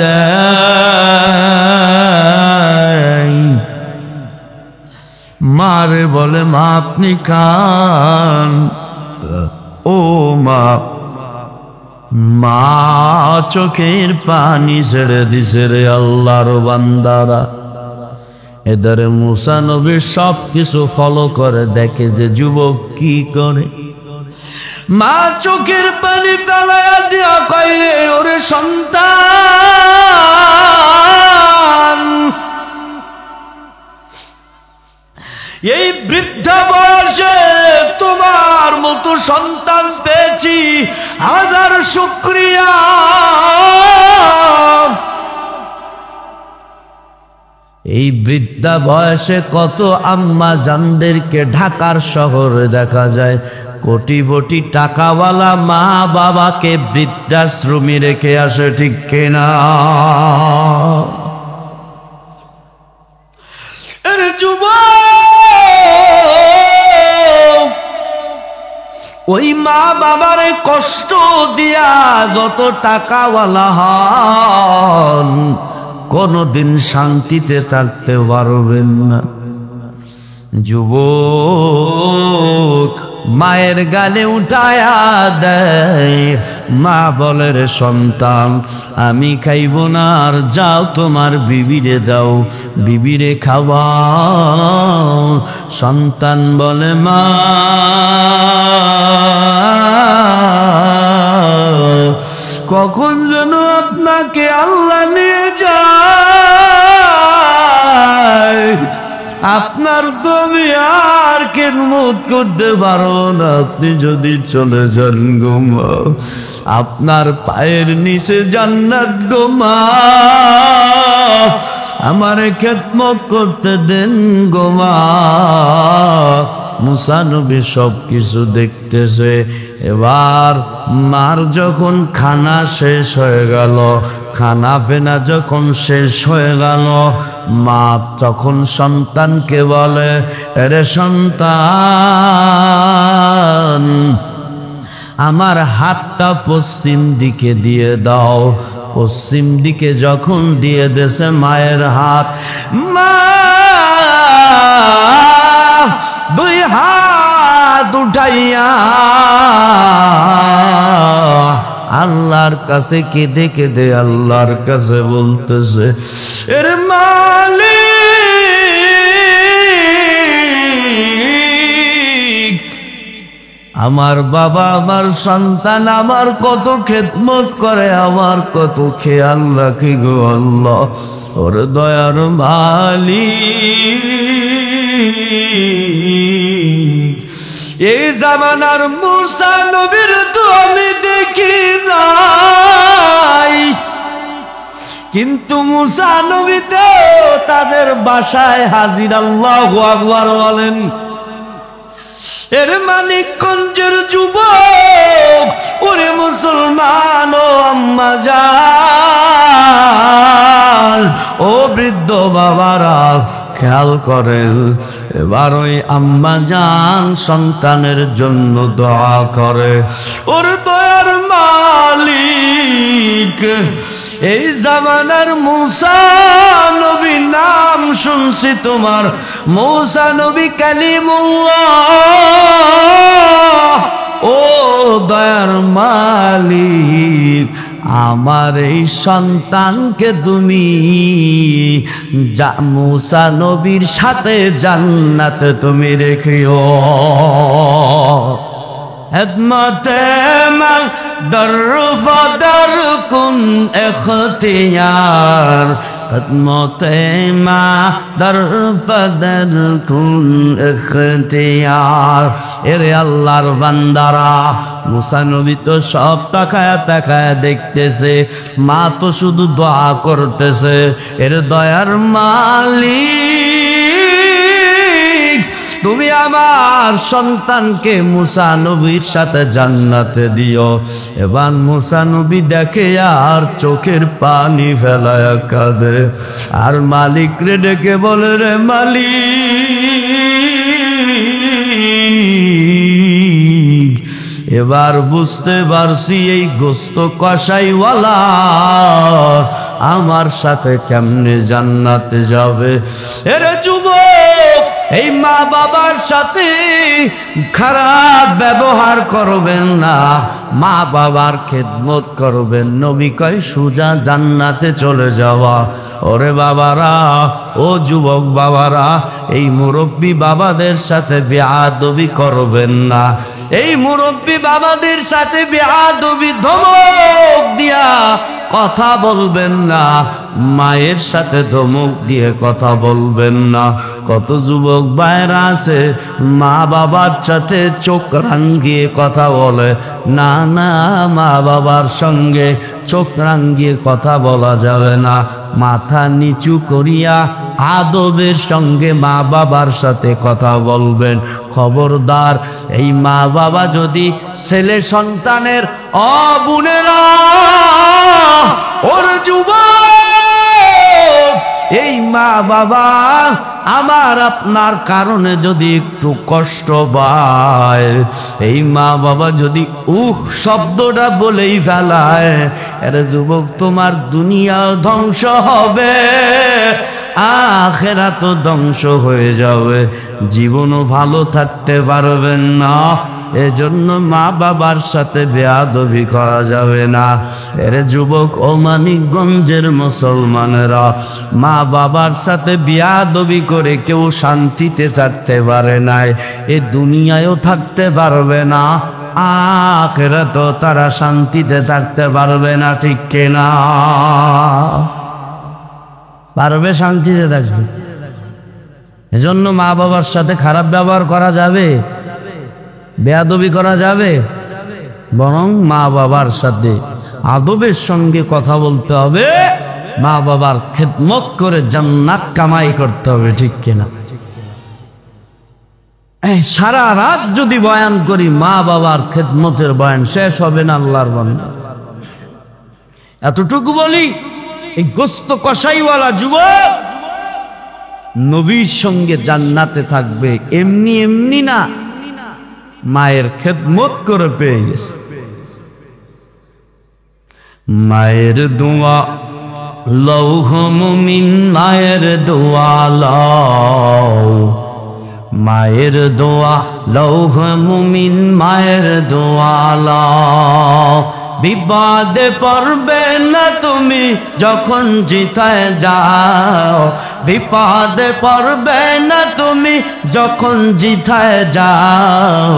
দেয়। মারে বলে, মা আপনি খান। ও মা, মা চোখের পানি ছেড়ে দিছে রে আল্লাহর বান্দারা। এদারে মুসা নবী সব কিছু ফলো করে দেখে যে যুবক কি করে। মা চোখের পানি তালায়া দিয়া কয়, রে ওরে সন্তান, এই বৃদ্ধা বয়সে তোমার মতো সন্তান পেয়েছি, হাজার শুকরিয়া। এই বৃদ্ধা বয়সে কত আম্মা জানদেরকে ঢাকার শহরে দেখা যায় কোটিপতি টাকাওয়ালা মা বাবাকে বৃদ্ধাশ্রমে রেখে আসে, ঠিক কিনা? ওই মা বাবারে কষ্ট দিয়া যত টাকাওয়ালা হন কোনদিন শান্তিতে থাকতে পারবেন না। যুবক মায়ের গালে উঠায়া দেয়। মা বলে, রে সন্তান, আমি খাইব না, আর যাও তোমার বিবিরে দাও, বিবিরে খাওয়াও। সন্তান বলে, মা কখন যেন আপনাকে আল্লাহ নিয়ে যায়, আপনার তো আমি আর খেদমত করতে পারবো না, আপনি যদি চলে যান গো মা, আপনার পায়ের নিচে জান্নাত গো মা, আমারে খেদমত করতে দেন গো মা। মুসা নবী সব কিছু দেখতেছে। এবার মার যখন খানা শেষ হয়ে গেল, খানা ফেনা যখন শেষ হয়ে গেল, মা তখন সন্তানকে বলে, আরে সন্তান, আমার হাতটা পশ্চিম দিকে দিয়ে দাও। পশ্চিম দিকে যখন দিয়ে দেছে মায়ের হাত, মা দুই হাত উঠাইয়া আল্লাহর কাছে কেঁদে কেঁদে আল্লাহর কাছে বলতেছে, এর মালিক, আমার বাবা, আমার সন্তান আমার কত খেদমত করে, আমার কত খেয়াল রাখে গো আল্লাহ, ওর দয়ার মালিক। এই জামানার মুসা নবীর তো আমি দেখি নাই, কিন্তু মুসা নবী তো তাদের বাসায় হাজির। আল্লাহু আকবার বলেন। এর মানিকগঞ্জের যুবক, ওরে মুসলমান ও আম্মা জান, ও বৃদ্ধ বাবারা খেয়াল করেন। এবার ওই আম্মা জান সন্তানের জন্য দোয়া করে। ওর দয়ার মালিক এই জামানার মুসা নবী, নাম শুনছি তোমার, মুসা নবী কালিমুল্লাহ। ও দয়ার মালিক, আমার এই সন্তানকে তুমি মুসা নবীর সাথে জান্নাতে তুমি রেখিও। হিদমতে মাকদার ফাদার কুন ইখতিয়ার, হিদমতে মাকদার ফাদার কুন ইখতিয়ার। এরে আল্লাহর বান্দারা, মুসা নবী তো সব তাকায়া তাকায়া দেখতেছে, মা তো শুধু দোয়া করতেছে। এর দয়ার মালিক, তুমি আমার সন্তানকে মুসা নবীর সাথে জান্নাতে দিও। এবার মুসা নবী দেখে আর চোখের পানি ফেলায়া কাঁদে, আর মালিক রে ডেকে বলে, রে মালিক, এবার বুঝতে পারছি এই গোস্ত কষাইওয়ালা আমার সাথে কেমনে জান্নাতে যাবে। এরে যুবক, এই মা বাবার সাথে খারাপ ব্যবহার করবেন না, মা বাবার খেদমত করবেন। নবী কয় সুজা জান্নাতে চলে যাওয়া। ওরে বাবারা, ও যুবক বাবারা, এই মুরব্বী বাবাদের সাথে বেয়াদবি করবেন না। এই মুরব্বী বাবাদের সাথে বেয়াদবি ধমক দিয়া কথা বলবেন না, মায়ের সাথে ধমক দিয়ে কথা বলবেন না। কত যুবক ভাইরা আছে মা বাবার সাথে চোখ রাঙিয়ে কথা বলে। না না, মা বাবার সঙ্গে চোখ রাঙিয়ে কথা বলা যাবে না। মাথা নিচু করিয়া আদবের সঙ্গে মা বাবার সাথে কথা বলবেন। খবরদার, এই মা বাবা যদি ছেলে সন্তানের বোনেরা, ওর যুবক, এই মা বাবা আমার আপনার কারণে যদি একটু কষ্ট পায়, এই মা বাবা যদি শব্দটা বলেই ফেলায়, আরে যুবক, তোমার দুনিয়া ধ্বংস হবে, আখিরাত ধ্বংস হয়ে যাবে, জীবনও ভালো থাকতে পারবেন না। এজন্য মা বাবার সাথে বেয়াদবি করা যাবে না। এর যুবক ও মানিকগঞ্জের মুসলমানেরা, মা বাবার সাথে বেয়াদবি করে কেউ শান্তিতে থাকতে পারে না, এ দুনিয়ায়ও থাকতে পারবে না, আখিরাতেও তারা শান্তিতে থাকতে পারবে না। ঠিক কিনা? পারবে শান্তিতে থাকবে? এজন্য মা বাবার সাথে খারাপ ব্যবহার করা যাবে, বেয়াদবি করা যাবে? বরং মা বাবার সাথে আদবের সঙ্গে কথা বলতে হবে, মা বাবার খেদমত করে জান্নাত কামাই করতে হবে। ঠিক কিনা? সারা রাত যদি বয়ান করি, মা বাবার খেদমতের বয়ান শেষ হবে না। আল্লাহর বান্দা, এতটুকু বলি, এই গোস্ত কষাইওয়ালা যুবক নবীর সঙ্গে জান্নাতে থাকবে এমনি এমনি না, মায়ের খেদমত করে পেয়ে গেছে। মায়ের দোয়া লৌহ মুমিন, মায়ের দোয়া লও, মায়ের দোয়া লৌহ মুমিন, মায়ের দোয়া লও। বিপদে পড়বে না তুমি যখন জিতায় যাও, বিপদে পড়বে না তুমি যখন জিতায় যাও।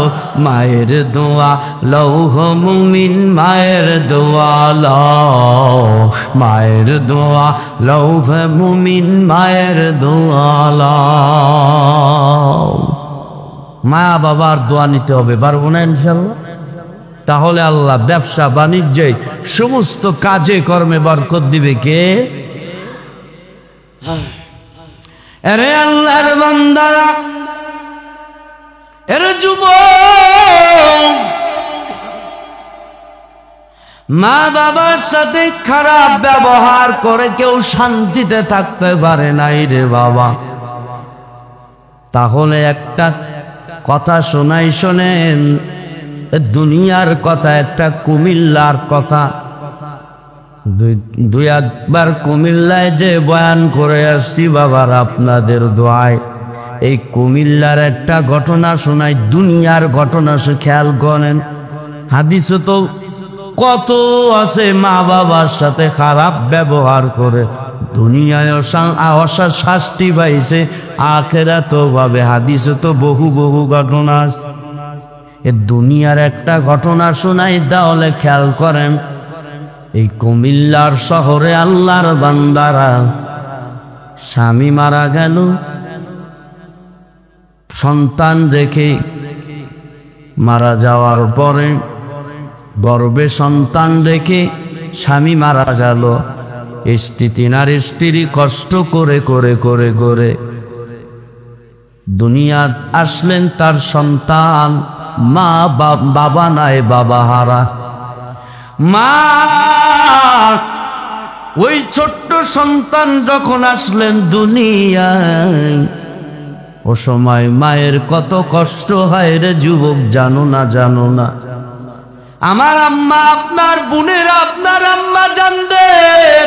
মায়ের দোয়া লৌহ মুমিন, মায়ের দোয়া লও, মায়ের দোয়া লৌহ মুমিন, মায়ের দোয়া লও। মা বাবার দোয়া নিতে হবে, পারবো না ইনশাআল্লাহ? তাহলে আল্লাহ ব্যবসা বাণিজ্যে সমস্ত কাজে কর্মে বরকত দিবে কে? আরে আল্লাহর বান্দারা, এর যুবক, মা বাবার সাথে খারাপ ব্যবহার করে কেউ শান্তিতে থাকতে পারে নাই রে বাবা। তাহলে একটা কথা শোনাই, শোনেন, দুনিয়ার কথা, একটা কুমিল্লার কথা। দুই একবার কুমিল্লায় যে বয়ান করে আসছি বাবার আপনাদের দোয়ায়, এই কুমিল্লার একটা ঘটনা শোনাই, দুনিয়ার ঘটনা। সে খেয়াল করেন, হাদিসে তো কত আছে মা বাবার সাথে খারাপ ব্যবহার করে দুনিয়ায় শাস্তি পাইছে, আখিরাতেও পাবে। হাদিসে তো বহু বহু ঘটনা আছে। এ দুনিয়ার একটা ঘটনা শোনাই, তাহলে খেয়াল করেন। এই কুমিল্লার শহরে আল্লাহর বান্দারা, স্বামী মারা গেল, সন্তান রেখে মারা যাওয়ার পরে গর্ভে সন্তান রেখে স্বামী মারা গেল। স্ত্রী কষ্ট করে করে করে করে দুনিয়া আসলেন তার সন্তান। মা বাবা নাই, বাবা হারা মা। ওই ছোট্ট সন্তান যখন আসলেন দুনিয়ায়, ও সময় মায়ের কত কষ্ট হয় রে যুবক, জানো না, জানো না? আমার আম্মা, আপনার বোনের, আপনার আম্মা জানদের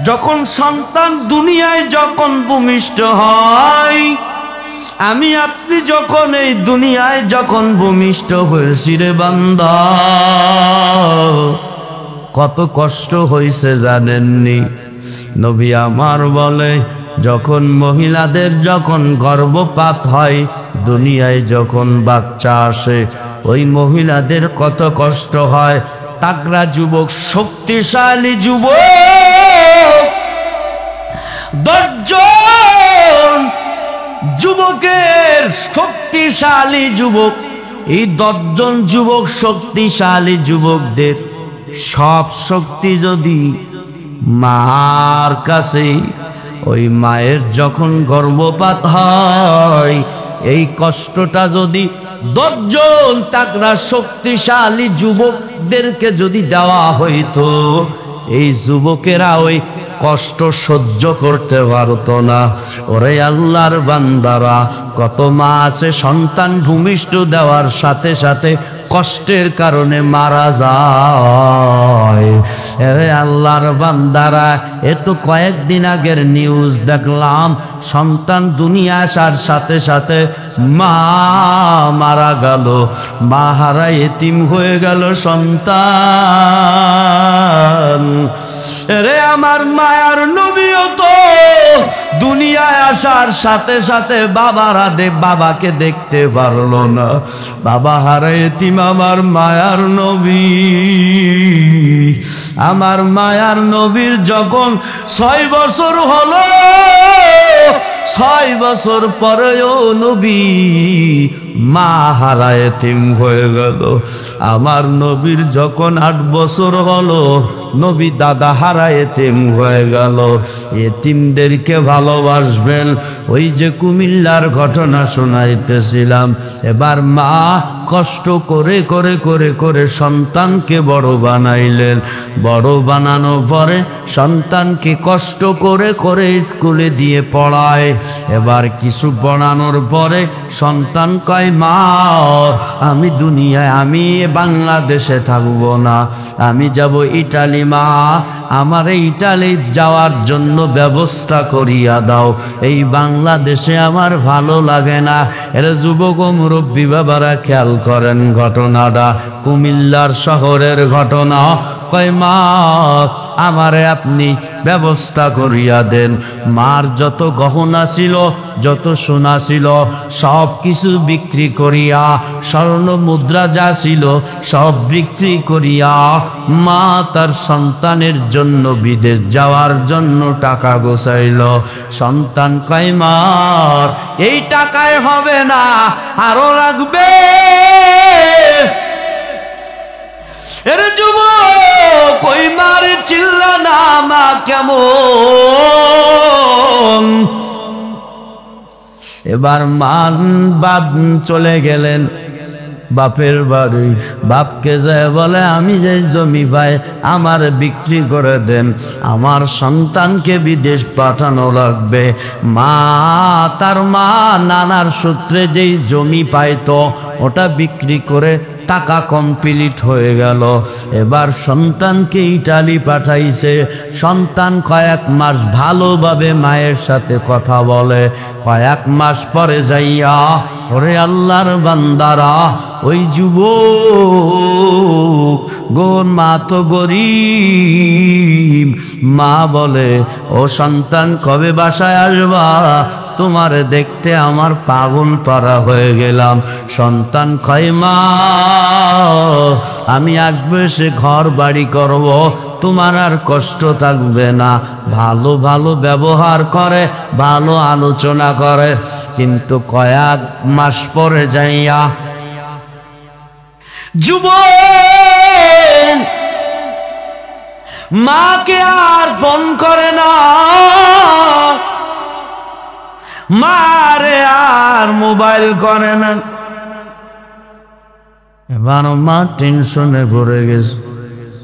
যখন সন্তান দুনিয়ায় যখন ভূমিষ্ঠ হয়, আমি আপনি যখন এই দুনিয়ায় যখন ভূমিষ্ঠ হয়েছি রে বান্দা, কত কষ্ট হয়েছে জানেননি? নবী আমার বলে, যখন মহিলাদের যখন গর্ভপাত হয়, দুনিয়ায় যখন বাচ্চা আসে, ওই মহিলাদের কত কষ্ট হয়। তাগড়া যুবক, শক্তিশালী যুবক, 10 জন যুবকের শক্তিশালী যুবক, এই 10 জন যুবক শক্তিশালী যুবকদের সব শক্তি যদি মার কাছে, ওই মায়ের যখন গর্ভপাত হয়, এই কষ্টটা যদি 10 জন তাগড়া শক্তিশালী যুবকদেরকে যদি দেওয়া হইতো, এই যুবকেরা ওই কষ্ট সহ্য করতে পারতো না। ওরে আল্লাহর বান্দারা, কত মা আছে সন্তান ভূমিষ্ঠ দেওয়ার সাথে সাথে কষ্টের কারণে মারা যায়। আরে আল্লাহর বান্দারা, এ তো কয়েকদিন আগের নিউজ দেখলাম, সন্তান দুনিয়া আসার সাথে সাথে মা মারা গেল, মা হারা এতিম হয়ে গেল সন্তান। রে আমার মায়ার নবীও তো দুনিয়ায় আসার সাথে সাথে বাবাকে দেখতে পারলো না, বাবা হারা এতিম। আমার মায়ার নবী, আমার মায়ার নবীর যখন 6 বছর হলো, 6 বছর পরেও নবী মা হারা এতিম হয়ে গেল। আমার নবীর যখন 8 বছর হলো, নবী দাদা হারা এতিম হয়ে গেল। এতিমদেরকে ভালোবাসবেন, ওই যে কুমিল্লার ঘটনা শোনাইতেছিলাম। এবার মা কষ্ট করে করে করে করে সন্তানকে বড় বানাইলেন। বড় বানানোর পরে সন্তানকে কষ্ট করে করে স্কুলে দিয়ে পড়ায়। এবার কিছু পড়ানোর পরে সন্তান কয়, মা আমি দুনিয়ায়, আমি বাংলাদেশে থাকবো না, আমি যাব ইটালি। মা আমার ইটালি যাওয়ার জন্য ব্যবস্থা করিয়া দাও, এই বাংলাদেশে আমার ভালো লাগে না। এর যুবক মুরব্বী বাবারা খেয়াল করেন ঘটনাটা, কুমিল্লার শহরের ঘটনা। কয় মা আমারে আপনি ব্যবস্থা করিয়া দেন। মার যত গহনা ছিল, যত সোনা ছিল, সব কিছু বিক্রি করিয়া, স্বর্ণ মুদ্রা যা ছিল সব বিক্রি করিয়া মা তার সন্তানের জন্য বিদেশ যাওয়ার জন্য টাকা গোছাইল। সন্তান কয় মা এই টাকায় হবে না, আরো লাগবে। এর যুবক কই মারে চিল্লা না মা কেমন। এবার মান বাপ চলে গেলেন বাপের বাড়ি। বাপকে যায় বলে আমি যে জমি পাই আমার বিক্রি করে দেন, আমার সন্তানকে বিদেশ পাঠানো লাগবে। মা তার মা নানার সূত্রে যেই জমি পাইতো ওটা বিক্রি করে টাকা কমপ্লিট হয়ে গেল। এবার সন্তানকে ইটালি পাঠাইছে। সন্তান কয়েক মাস ভালোভাবে মায়ের সাথে কথা বলে। কয়েক মাস পরে যাইয়া ওরে আল্লাহর বান্দারা, ওই যুবক গো মা তো গরিব, মা বলে ও সন্তান কবে বাসায় আসবা, তোমার দেখতে আমার পাগল পারা হয়ে গেলাম। সন্তান কয় মা আমি আসবো, এসে ঘর বাড়ি করব, তোমার আর কষ্ট থাকবে না। ভালো ভালো ব্যবহার করে, ভালো আলোচনা করে। কিন্তু কয়েক মাস পরে যাইয়া যুবক মাকে আর ফোন করে না, মারে আর মোবাইল করে না। এবার মা টেনশনে ভরে গেছে,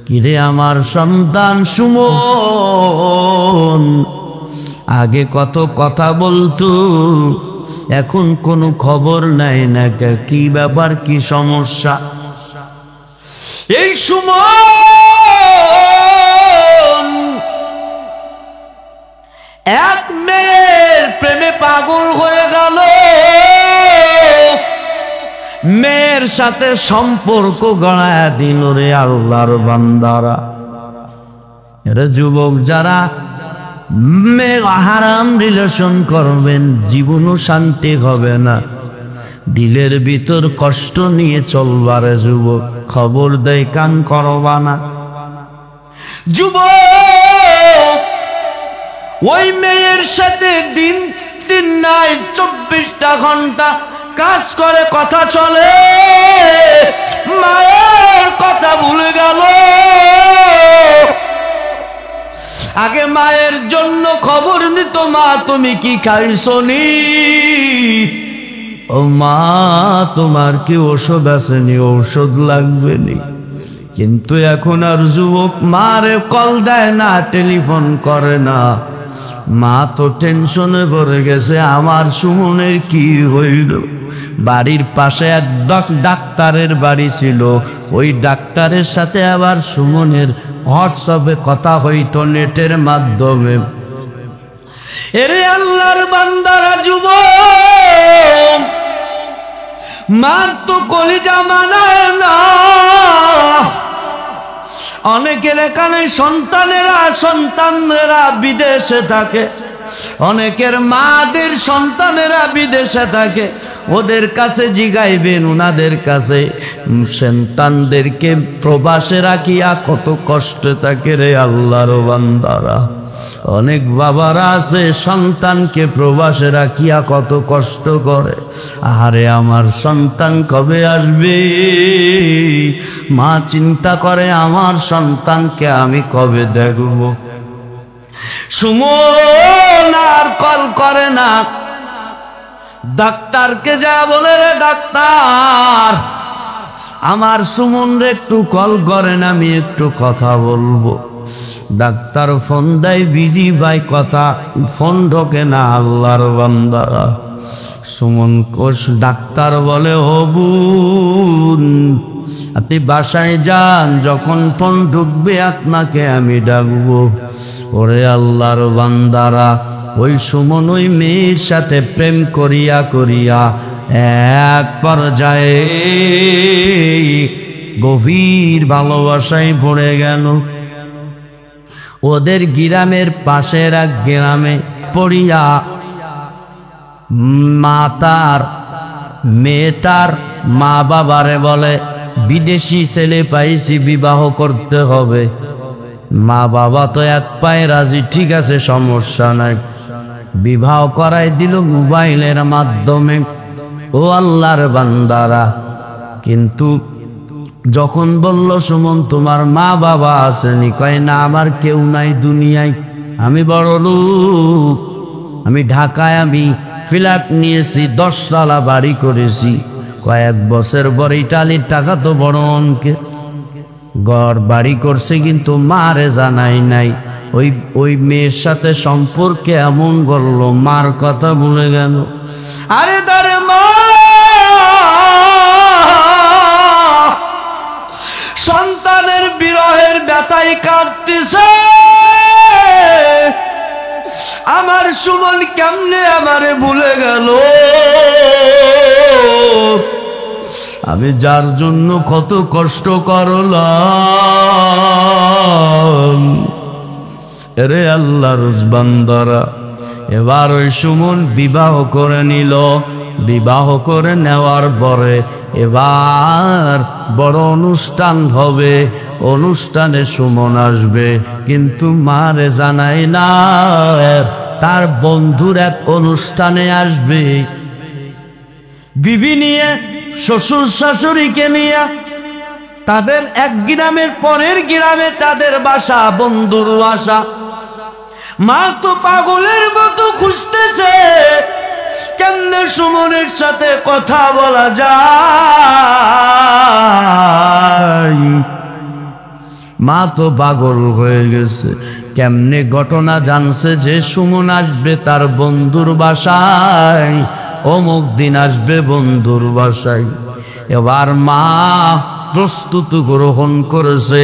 কিরে আমার সন্তান সুমন আগে কত কথা বলতো, এখন কোনো খবর নাই না, কি ব্যাপার, কি সমস্যা? এই সুমন এক মেয়ের প্রেমে পাগল হয়ে গেল, মেয়ের সাথে সম্পর্ক গড়ায়া দিল রে আল্লাহর বান্দারা। এরা যুবক যারা মেয়ে হারাম রিলেশন করবেন জীবনও শান্তি হবে না, দিলের ভিতর কষ্ট নিয়ে চলবারে যুবক, খবর দেয় কান করবা না। যুবক ওই মেয়ের সাথে দিন দিন নাই 24টা ঘন্টা কাজ করে, কথা চলে, মায়ের কথা ভুলে গেল। আগে মায়ের জন্য খবর নিত, মা তুমি কি খাইছো নি, ও মা তোমার কি ওষুধ আসেনি, ঔষধ লাগবে নি। কিন্তু এখন আর যুবক মারে কল দেয় না, টেলিফোন করে না। মা তো টেনশনে পড়ে গেছে, আমার সুমনের কি হইল। বাড়ির পাশে এক ডাক্তারের বাড়ি ছিল, ওই ডাক্তারের সাথে আবার সুমনের হোয়াটসঅ্যাপে কথা হইতো নেটের মাধ্যমে। এরে আল্লাহর বান্দারা যুবক, মা তো কলিজা মানায় না। অনেকের এখানে সন্তানেরা বিদেশে থাকে, অনেকের মাদের সন্তানেরা বিদেশে থাকে। ওদের কাছে জিগাইবেন, ওনাদের কাছে সন্তানদেরকে প্রবাসে রাখিয়া কত কষ্ট থাকে রে আল্লাহর বান্দারা। অনেক বাবারা আছে সন্তানকে প্রবাসে রাখিয়া কত কষ্ট করে, আরে আমার সন্তান কবে আসবে। মা চিন্তা করে আমার সন্তানকে আমি কবে দেখব। সুমন আর কল করে না, ডাক্তারকে যা বলে রে ডাক্তার আমার সুমন রে একটু কল করেন, আমি একটু কথা বলবো। ডাক্তার ফোন দেয়, বিজি ভাই, কথা ফোন ঢোকে না আল্লাহর বান্দারা। সুমন কোষ ডাক্তার বলে ও বোন আপনি বাসায় যান, যখন ফোন ঢুকবে আপনাকে আমি ডাকবো। ওরে আল্লাহর বান্দারা, ওই সুমন ওই মেয়ের সাথে প্রেম করিয়া করিয়া এক পর্যায়ে গভীর ভালোবাসায় পড়ে গেল। ওদের গ্রামের পাশের এক গ্রামে পড়িয়া মেয়েটার মা বাবারে বলে, বিদেশি ছেলে পাইছি, বিবাহ করতে হবে। মা বাবা তো এক পায়ে রাজি, ঠিক আছে সমস্যা নাই, বিবাহ করাই দিল মোবাইলের মাধ্যমে। ও আল্লাহর বান্দারা, কিন্তু যখন বলল সুমন তোমার মা বাবা আসেনি, কয় না আমার কেউ নাই দুনিয়ায়, আমি বড় লোক, আমি ঢাকায় আমি ফ্ল্যাট নিয়েছি, 10 তলা বাড়ি করেছি, কয়েক বছর পর ইটালির টাকা তো বড় অঙ্কের, ঘর বাড়ি করছে কিন্তু মারে জানাই নাই। ওই মেয়ের সাথে সম্পর্কে এমন করলো, মার কথা ভুলে গেল। আরে তারে মা সন্তানের বিরহের ব্যথায় কাঁদতেছে, আমার সুমন কেমনে আমারে ভুলে গেল, আমি যার জন্য কত কষ্ট করলাম। এরে আল্লাহর বান্দারা, এবার ওই সুমন বিবাহ করে নিল। বিবাহ করে নেওয়ার পরে এবার বড় অনুষ্ঠান হবে, অনুষ্ঠানে সুমন আসবে, কিন্তু মারে জানাই না তার বন্ধুর এক অনুষ্ঠানে আসবে। বিবি নিয়ে, শ্বশুর শাশুড়িকে নিয়ে, তাদের এক গ্রামের পরের গ্রামে তাদের বাসা, বন্ধুর বাসা। মা তো পাগলের মতো খুঁজতেছে কেমনে সুমনের সাথে কথা বলা যায়। মা তো পাগল হয়ে গেছে, কেমনে ঘটনা জানছে যে সুমন আসবে তার বন্ধুর বাসায়, অমুক দিন আসবে বন্ধুর বাসায়। এবার মা প্রস্তুত গ্রহণ করেছে,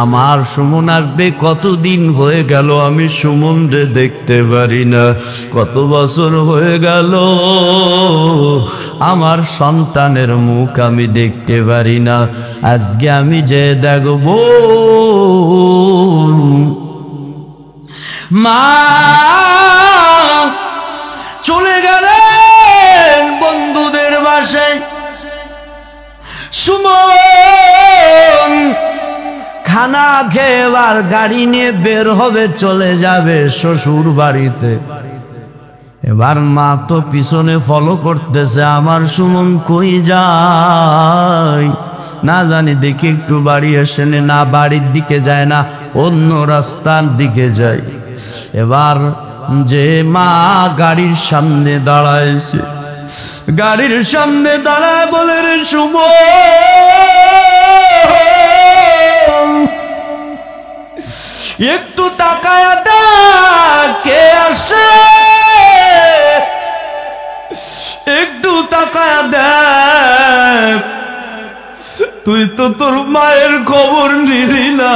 আমার সুমন আসবে, কতদিন হয়ে গেল আমি সুমনরে দেখতে পারি না, কত বছর হয়ে গেল আমার সন্তানের মুখ আমি দেখতে পারি না, আজকে আমি যে দেখব। মা চলে গেলেন বন্ধুদের বাসায়। সুমন খানা খেয়ে গাড়ি নিয়ে বের হবে, চলে যাবে শ্বশুর বাড়িতে। এবার মা তো পিছনে ফলো করতেছে, আমার সুমন কই যায় না জানি, দেখি একটু বাড়ি আসেনি, না বাড়ির দিকে যায় না, অন্য রাস্তার দিকে যায়। এবার যে মা গাড়ির সামনে দাঁড়াইছে, গাড়ির সামনে দাঁড়ায় বলে, রে সুমন একটু তাকায়া দেখ কে আসে, একটু তাকায়া দেখ, তুই তো তোর মায়ের খবর নিলি না,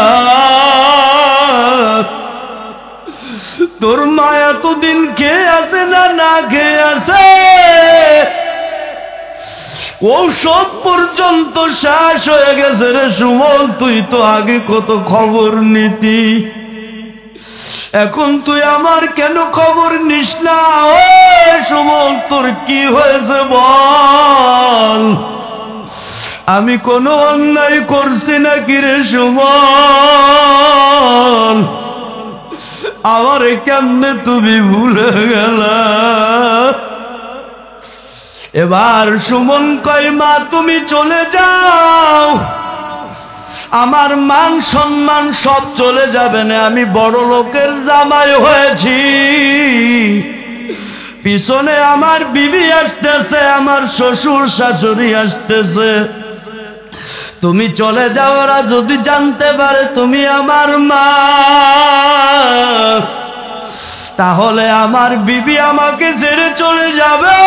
তোর মা এতদিন খেয়ে আছে না না খেয়ে আছে, ঔষধ পর্যন্ত শেষ হয়ে গেছে রে সুমন, তুই তো আগে কত খবর নিতি, এখন তুই আমার কেন খবর নিস না? ও সুমন তোর কি হয়েছে বল, আমি কোনো অন্যায় করছি নাকি রে সুমন, আমারে কেমনে তুমি ভুলে গেলা? এবার সুমন কয়, মা তুমি চলে যাও, আমার মান সম্মান সব চলে যাবে না, আমি বড় লোকের জামাই হয়েছি, পিছনে আমার বিবি আসতেছে, আমার শ্বশুর শাশুড়ি আসতেছে, তুমি চলে যাও, ওরা যদি জানতে পারে তুমি আমার মা, তাহলে আমার বিবি আমাকে ছেড়ে চলে যাবে,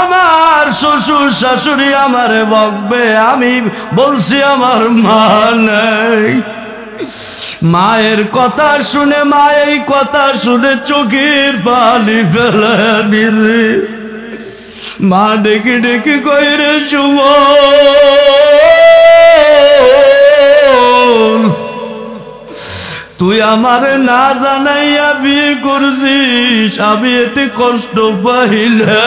আমার শ্বশুর শাশুড়ি আমারে বকবে, আমি বলছি আমার মা নেই। মায়ের কথা শুনে, মা এই কথা শুনে চোখের পানি ফেলে দিলে, মা ডেকে ডেকে কইরে সুমন আমার না জানাইয়া বিয়ে করছিস, আমি এতে কষ্ট পাইলে।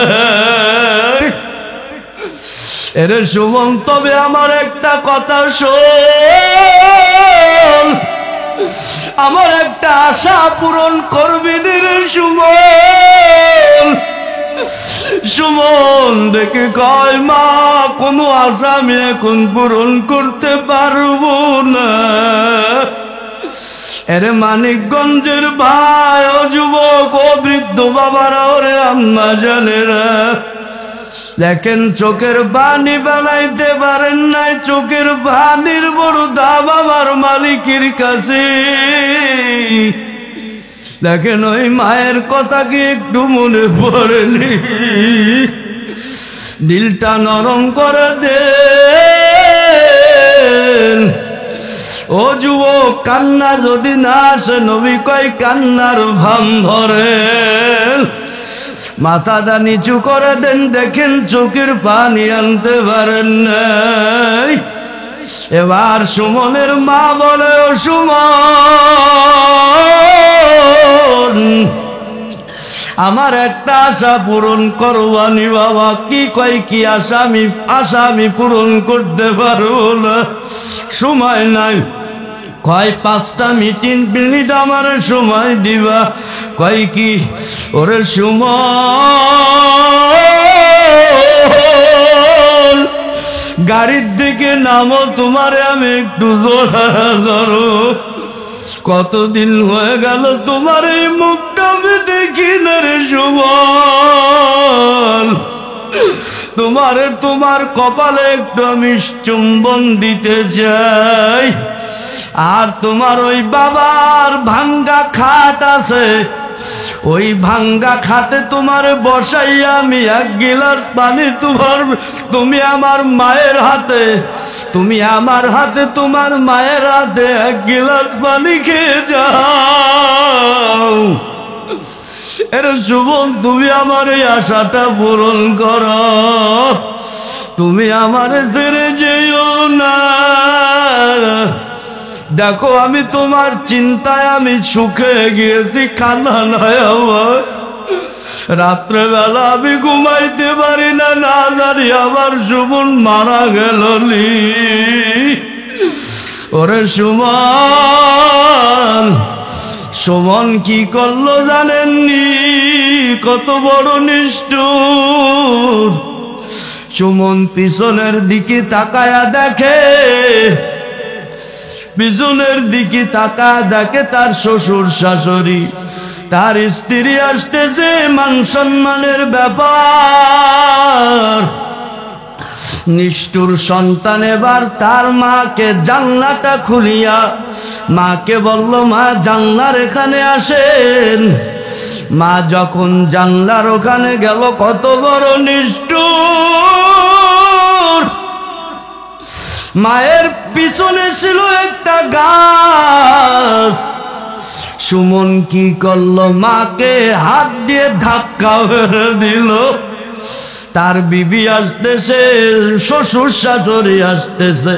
এরে সুমন, তবে আমার একটা কথা শোন, আমার একটা আশা পূরণ করবি রে সুমন। সুমন দেখে কয়, মা কোনো আশা আমি এখন পূরণ করতে পারবো না। এরে মানিকগঞ্জের ভাই, ও যুবক, ও বৃদ্ধ বাবারা, ওরে আম্মা জানেরা, দেখেন চোখের পানি ফেলাইতে পারেন নাই, চোখের পানির বড় দাম আমার মালিকের কাছে। দেখেন ওই মায়ের কথা কি একটু মনে পড়েনি? দিলটা নরম করে দে। ও যুবক, কান্না যদি না আসে, নবী কয় কান্নার ভান ধরে। মাথাটা নিচু করে দেন, দেখেন চোখের পানি আনতে পারেন নাই। এবার সুমনের মা বলে, ও সুমন, আমার একটা আশা পূরণ করবানি বাবা। কি কয়, কি আশা? আমি পূরণ করতে পারবো না, সময় নাই। কয় 5টা মিনিট আমার সময় দিবা। কয় কি? ওরে সুমন, গাড়ির দিকে নামো, তোমারে আমি একটু জোড়া ধরো। কতদিন হয়ে গেল তোমার এই মুখটা আমি দেখি না রে সুমন। তোমার কপালে একটু আমি চুম্বন দিতে চাই। আর তোমার ওই বাবার ভাঙ্গা খাট আছে, ওই ভাঙ্গা খাটে তোমার বসাইয়া আমি 1 গিলাস পানি তুমি আমার মায়ের হাতে, তোমার মায়ের হাতে 1 গিলাস পানি খেয়ে যাও। এর সুমন, তুমি আমার এই আশাটা পূরণ করো, তুমি আমার ছেড়ে যেও না। দেখো আমি তোমার চিন্তায় আমি সুখে গিয়েছি, খানা নয় আমার। রাত্রেবেলা আমি ঘুমাইতে পারি না, না জানি আমার সুমন মারা গেল নি। ওরে সুমন কি করলো জানেননি? কত বড় নিষ্ঠুর! সুমন পিছনের দিকে তাকায়া দেখে, তার শ্বশুর শাশুড়ি, তার স্ত্রী আসতেছে। মান সম্মানের ব্যাপার। নিষ্ঠুর সন্তান এবার তার মাকে জানলাটা খুলিয়া মাকে বলল, মা জানলার এখানে আসেন। মা যখন জানলার ওখানে গেল, কত বড় নিষ্ঠুর! মায়ের পিছনে ছিল একটা গাছ। সুমন কি করলো? মাকে হাত দিয়ে ধাক্কা মেরে দিল। তার বিবি আসতেছে, শ্বশুর শাশুড়ি আসতেছে।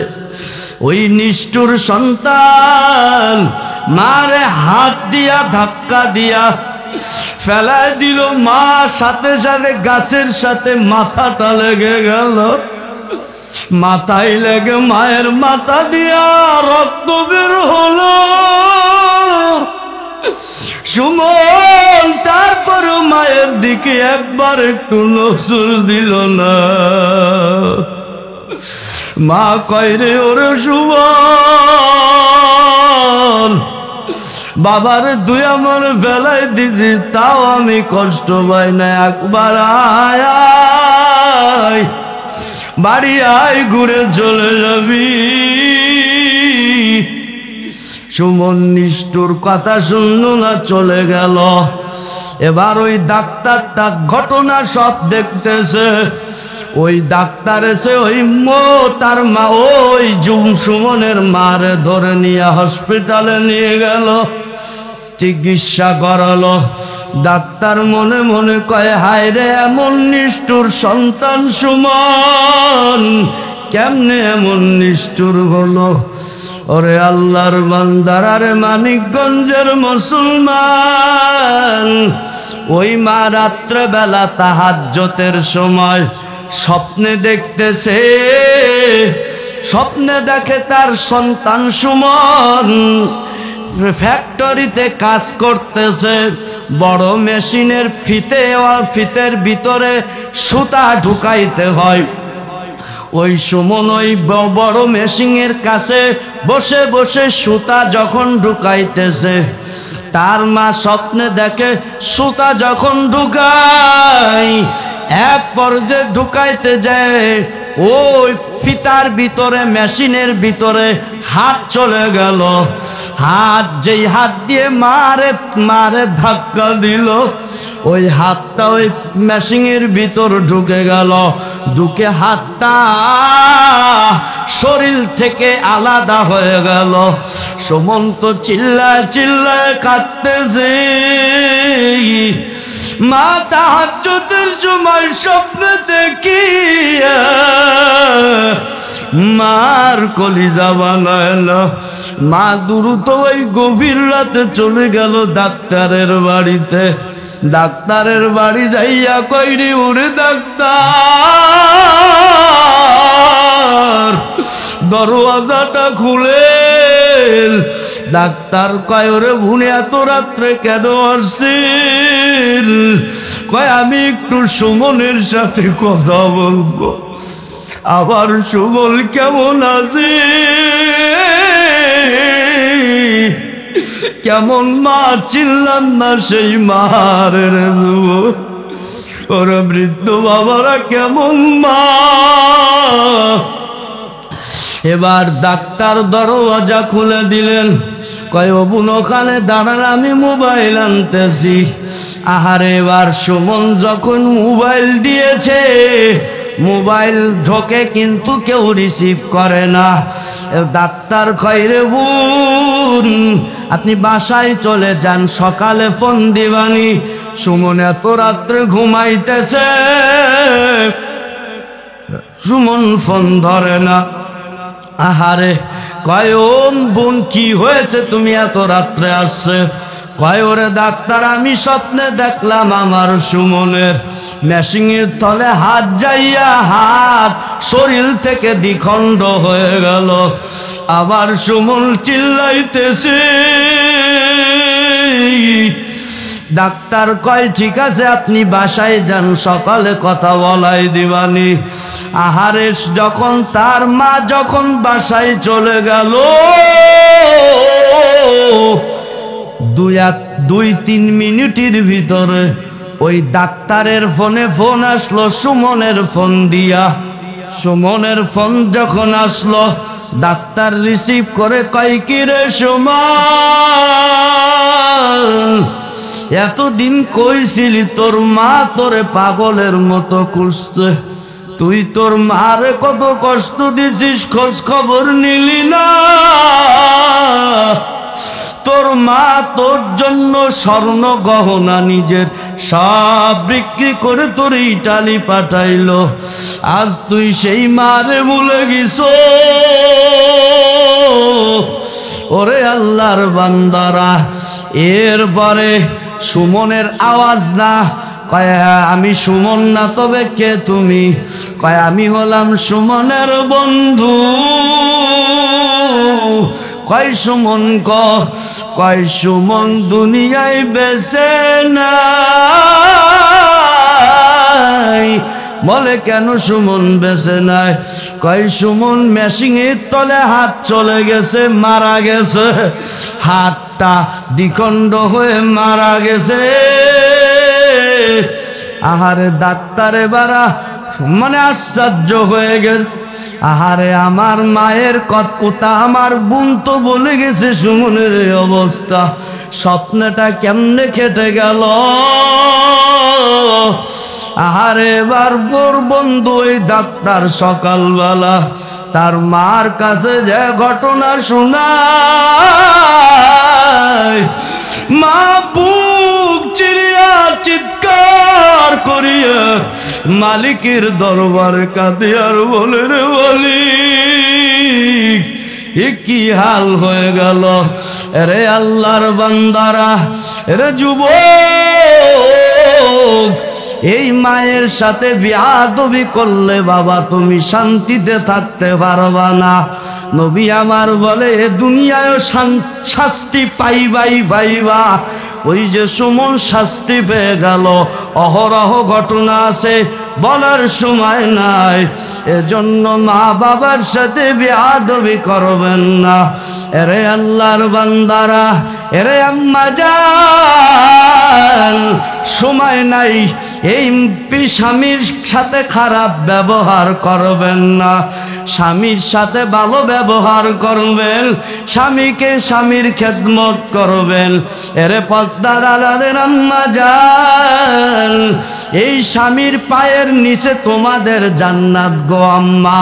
ওই নিষ্ঠুর সন্তান মারে হাত দিয়া ধাক্কা দিয়া ফেলায় দিল। মা সাথে সাথে গাছের সাথে মাথাটা লেগে গেল। মাথায় লেগে মায়ের মাথা দিয়া রক্ত বের হলো। সুমন তারপরও মায়ের দিকে একবার একটু নজর দিল না। মা কয়, রে ওরে সুমন, বাবার 2 আমার বেলায় দিছি, তাও আমি কষ্ট পাই না। একবার আয় বাড়ি আয়, ঘুরে চলে যাবি। সুমন নিষ্ঠুর কথা শুনল না, চলে গেল। এবার ওই ডাক্তারটা ঘটনা সব দেখতেছে। ওই ডাক্তার এসে তার মা ওই সুমনের মারে ধরে নিয়ে হসপিটালে নিয়ে গেল, চিকিৎসা করালো। ডাক্তার মনে মনে কয়, হায় রে, এমন নিষ্ঠুর সন্তান সুমন কেমনে এমন নিষ্ঠুর হলো। ওরে আল্লাহর বান্দার আরে মানিকগঞ্জের মুসলমান, ওই মা রাত্রেবেলা তাহাজ্জুদের সময় স্বপ্নে দেখতেছে, স্বপ্নে দেখে তার সন্তান সুমন ফ্যাক্টরিতে কাজ করতেছে, বড় মেশিনের ফিতের ভিতরে সুতা ঢুকাইতে হয়। ওই সুমন ওই বড় মেশিনের কাছে বসে বসে সুতা যখন ঢুকাইতেছে, তার মা স্বপ্নে দেখে সুতা যখন ঢুকায়, এক পর্যায়ে ঢুকাইতে যায় ওই ফিতার ভিতরে মেশিনের ভিতরে হাত চলে গেল। হাত যেই হাত দিয়ে মারে ধাক্কা দিল, ওই হাতটা ওই মেশিনের ভিতর ঢুকে গেল। ঢুকে হাতটা শরীর থেকে আলাদা হয়ে গেল। সুমন্ত চিল্লায় চিল্লায় কাঁদতেছে। মা তাহাজ্জুদের সময় স্বপ্ন দেখি মার কলিজা বানাইলো। মা দ্রুত ওই গভীর রাতে চলে গেল ডাক্তারের বাড়িতে। ডাক্তারের বাড়ি যাইয়া কইরি, ওরে ডাক্তার দরওয়াজাটা খুলে। ডাক্তার কয়, ওরে ভুলে এত রাত্রে কেন আসছিস? কয়, আমি একটু সুমনের সাথে কথা বলবো। আবার সুমন কেমন আছে, কেমন মা চিনলাম না সেই মারের। ওরা বৃদ্ধ বাবারা কেমন মা। এবার ডাক্তার দরওয়াজা খুলে দিলেন। কয়, ও বোন ওখানে দাঁড়ান, আমি মোবাইল আনতেছি। আহারে, এবার সুমন যখন মোবাইল দিয়েছে, মোবাইল ঢোকে কিন্তু কেউ রিসিভ করে না। ডাক্তার কয়, রে বোন আপনি বাসায় চলে যান, সকালে ফোন দিবানি। সুমন এত রাত্রে ঘুমাইতেছে, সুমন ফোন ধরে না। আহারে, কয়, ও বোন কি হয়েছে, তুমি এত রাত্রে আসছে? কয়, ওরে ডাক্তার আমি স্বপ্নে দেখলাম আমার সুমনের মেশিনের তলে হাত যাইয়া হাত শরীর থেকে দ্বিখণ্ড হয়ে গেল। আবার সুমন চিল্লাইতেছে। ডাক্তার কয়, ঠিক আছে আপনি বাসায় যান, সকালে কথা বলাই দিবানি। আহারে, যখন তার মা যখন বাসায় চলে গেল, 2-3 মিনিটের ভিতরে ওই ডাক্তারের ফোনে ফোন আসলো সুমনের ফোন দিয়া। সুমনের ফোন যখন আসলো, ডাক্তার রিসিভ করে কয়, কি রে সুমন, এতদিন কইছিলি তোর মা তোরে পাগলের মতো করছে, তুই তোর মারে কত কষ্ট দিছিস, খোঁজ খবর নিলি না। তোর মা তোর জন্য স্বর্ণ গহনা নিজের সব বিক্রি করে তোর ইটালি পাঠাইলো, আজ তুই সেই মারে ভুলে গেছ। ওরে আল্লাহর বান্দারা, এরপরে সুমনের আওয়াজ না। কয়, আমি সুমন না, তবে কে তুমি? কয়, আমি হলাম সুমনের বন্ধু। কয়, সুমন কয়, সুমন দুনিয়ায় বেঁচে নাই। বলে, কেন সুমন বেঁচে নাই? কয়, সুমন মেশিনের তলে হাত চলে গেছে, মারা গেছে, হাতটা দ্বিখণ্ড হয়ে মারা গেছে। আহারে, ডাক্তারে বারা মানে আশ্চর্য হয়ে গেছে। আহারে, আমার মায়ের কথা আমার বোন তো বলে গেছে সুমনের এই অবস্থা, স্বপ্নটা কেমনে খেটে গেল। আহারে, এবার বোর বন্ধু ওই ডাক্তার সকালবেলা তার মার কাছে যে ঘটনা শোনায়, মা বুক চিরিয়া চিৎকার করিয়া মালিকের দরবারে কাঁদে আর বলে, রে মালিক, এ কি হাল হয়ে গেল। রে আল্লাহর বান্দারা, রে যুবক, এই মায়ের সাথে বেয়াদবি করলে বাবা তুমি শান্তিতে থাকতে পারবা না। নবী আমার বলে এ দুনিয়ায় শাস্তি পাইবা। ওই যে সুমন শাস্তি পেয়ে গেল, অহরহ ঘটনা আছে, বলার সময় নাই। এজন্য মা বাবার সাথে বেয়াদবি করবেন না। এরে আল্লাহর বান্দারা, এরে আম্মা জান, সময় নাই। এই স্বামীর সাথে খারাপ ব্যবহার করবেন না, স্বামীর সাথে ভালো ব্যবহার করবেন, স্বামীকে স্বামীর খেদমত করবেন। এরে পর্দার আড়ালের আম্মা জান, এই স্বামীর পায়ের নিচে তোমাদের জান্নাত গো আম্মা।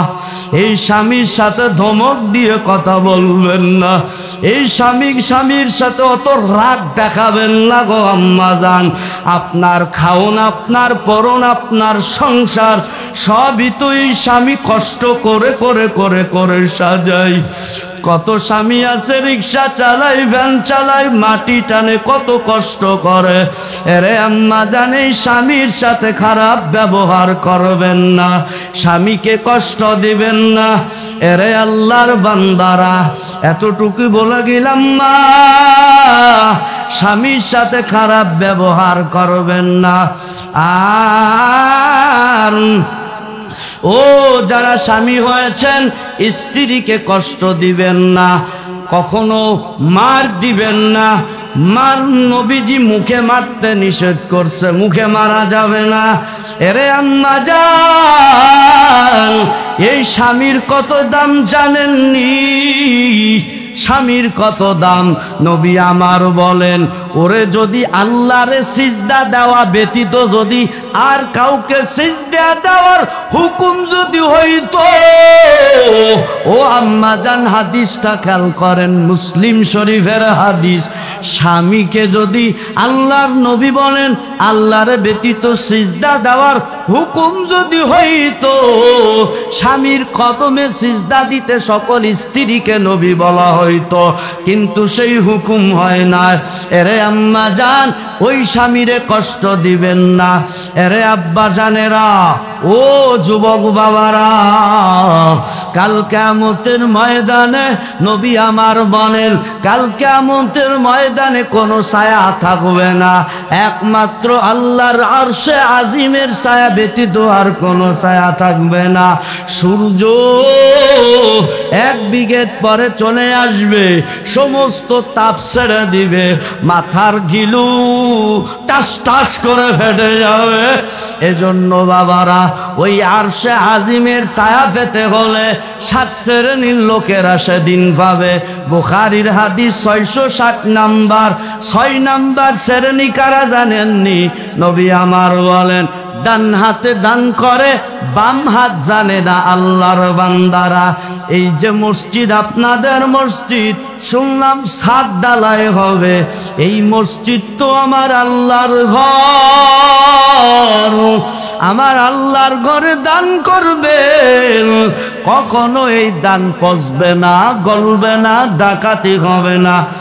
এই স্বামীর সাথে ধমক দিয়ে কথা বলবেন না, এই স্বামীর সাথে অত রাগ দেখাবেন না গো আম্মা জান। আপনার খাওন, আপনার পরন, আপনার সংসার সবই তো এই স্বামী কষ্ট করে করে করে করে সাজাই। কত স্বামী আছে রিক্সা চালাই, ভ্যান চালাই, মাটি টানে, কত কষ্ট করে। এরে আম্মা জানে স্বামীর সাথে খারাপ ব্যবহার করবেন না, স্বামীকে কষ্ট দিবেন না। এরে আল্লাহর বান্দারা, এতটুকু বলে গেলাম মা, স্বামীর সাথে খারাপ ব্যবহার করবেন না। আর ও যারা স্বামী হয়েছেন, স্ত্রীকে কষ্ট দিবেন না, কখনো মার দিবেন না। মার নবীজি মুখে মারতে নিষেধ করছে, মুখে মারা যাবে না। এরে আম্মা জান, এই স্বামীর কত দাম জানেননি? স্বামীর কত দাম। নবী আমার বলেন, ওরে যদি আল্লাহরে সিজদা দেওয়া ব্যতীত যদি আর কাউকে সিজদা দেওয়ার হুকুম যদি হইতো, ও আম্মা জান হাদিসটা খেয়াল করেন, মুসলিম শরীফের হাদিস। স্বামীকে যদি আল্লাহর নবী বলেন আল্লাহরে ব্যতীত সিজদা দেওয়ার হুকুম যদি হইতো, স্বামীর কদমে সিজদা দিতে সকল স্ত্রীকে নবী বলা হইতো, কিন্তু সেই হুকুম হয় না। এরে আম্মা জান, ওই স্বামীরে কষ্ট দিবেন না। এরে আব্বা জানেরা, ও যুবক বাবারা, কাল কিয়ামতের ময়দানে নবী আমার বলেন, কাল কিয়ামতের ময়দানে কোনো ছায়া থাকবে না, একমাত্র আল্লাহর আরশে আজিমের ছায়া ব্যতীত আর কোনো ছায়া থাকবে না। সূর্য এক বিঘত পরে চলে আসবে, সমস্ত তাপ ছেড়ে দিবে, মাথার ঘিলু টাস টাস করে ফেটে যাবে। এজন্য বাবারা, ওই আরশে আজিমের ছায়া পেতে হলে 7 শ্রেণীর লোকেরা সেদিন পাবে। বুখারীর হাদিস 660 নাম্বার। 6 নাম্বার শ্রেণী কারা জানেননি? নবী আমার বলেন, ডান হাতে দান করে, বাম হাত জানে না। আল্লাহর বান্দারা, এই যে মসজিদ, আপনাদের মসজিদ, শুনলাম 7 ডালাই হবে। এই মসজিদ তো আমার আল্লাহর ঘর, আমার আল্লাহর ঘরে দান করবেন, কখনো এই দান পচবে না, গলবে না, ডাকাতি হবে না।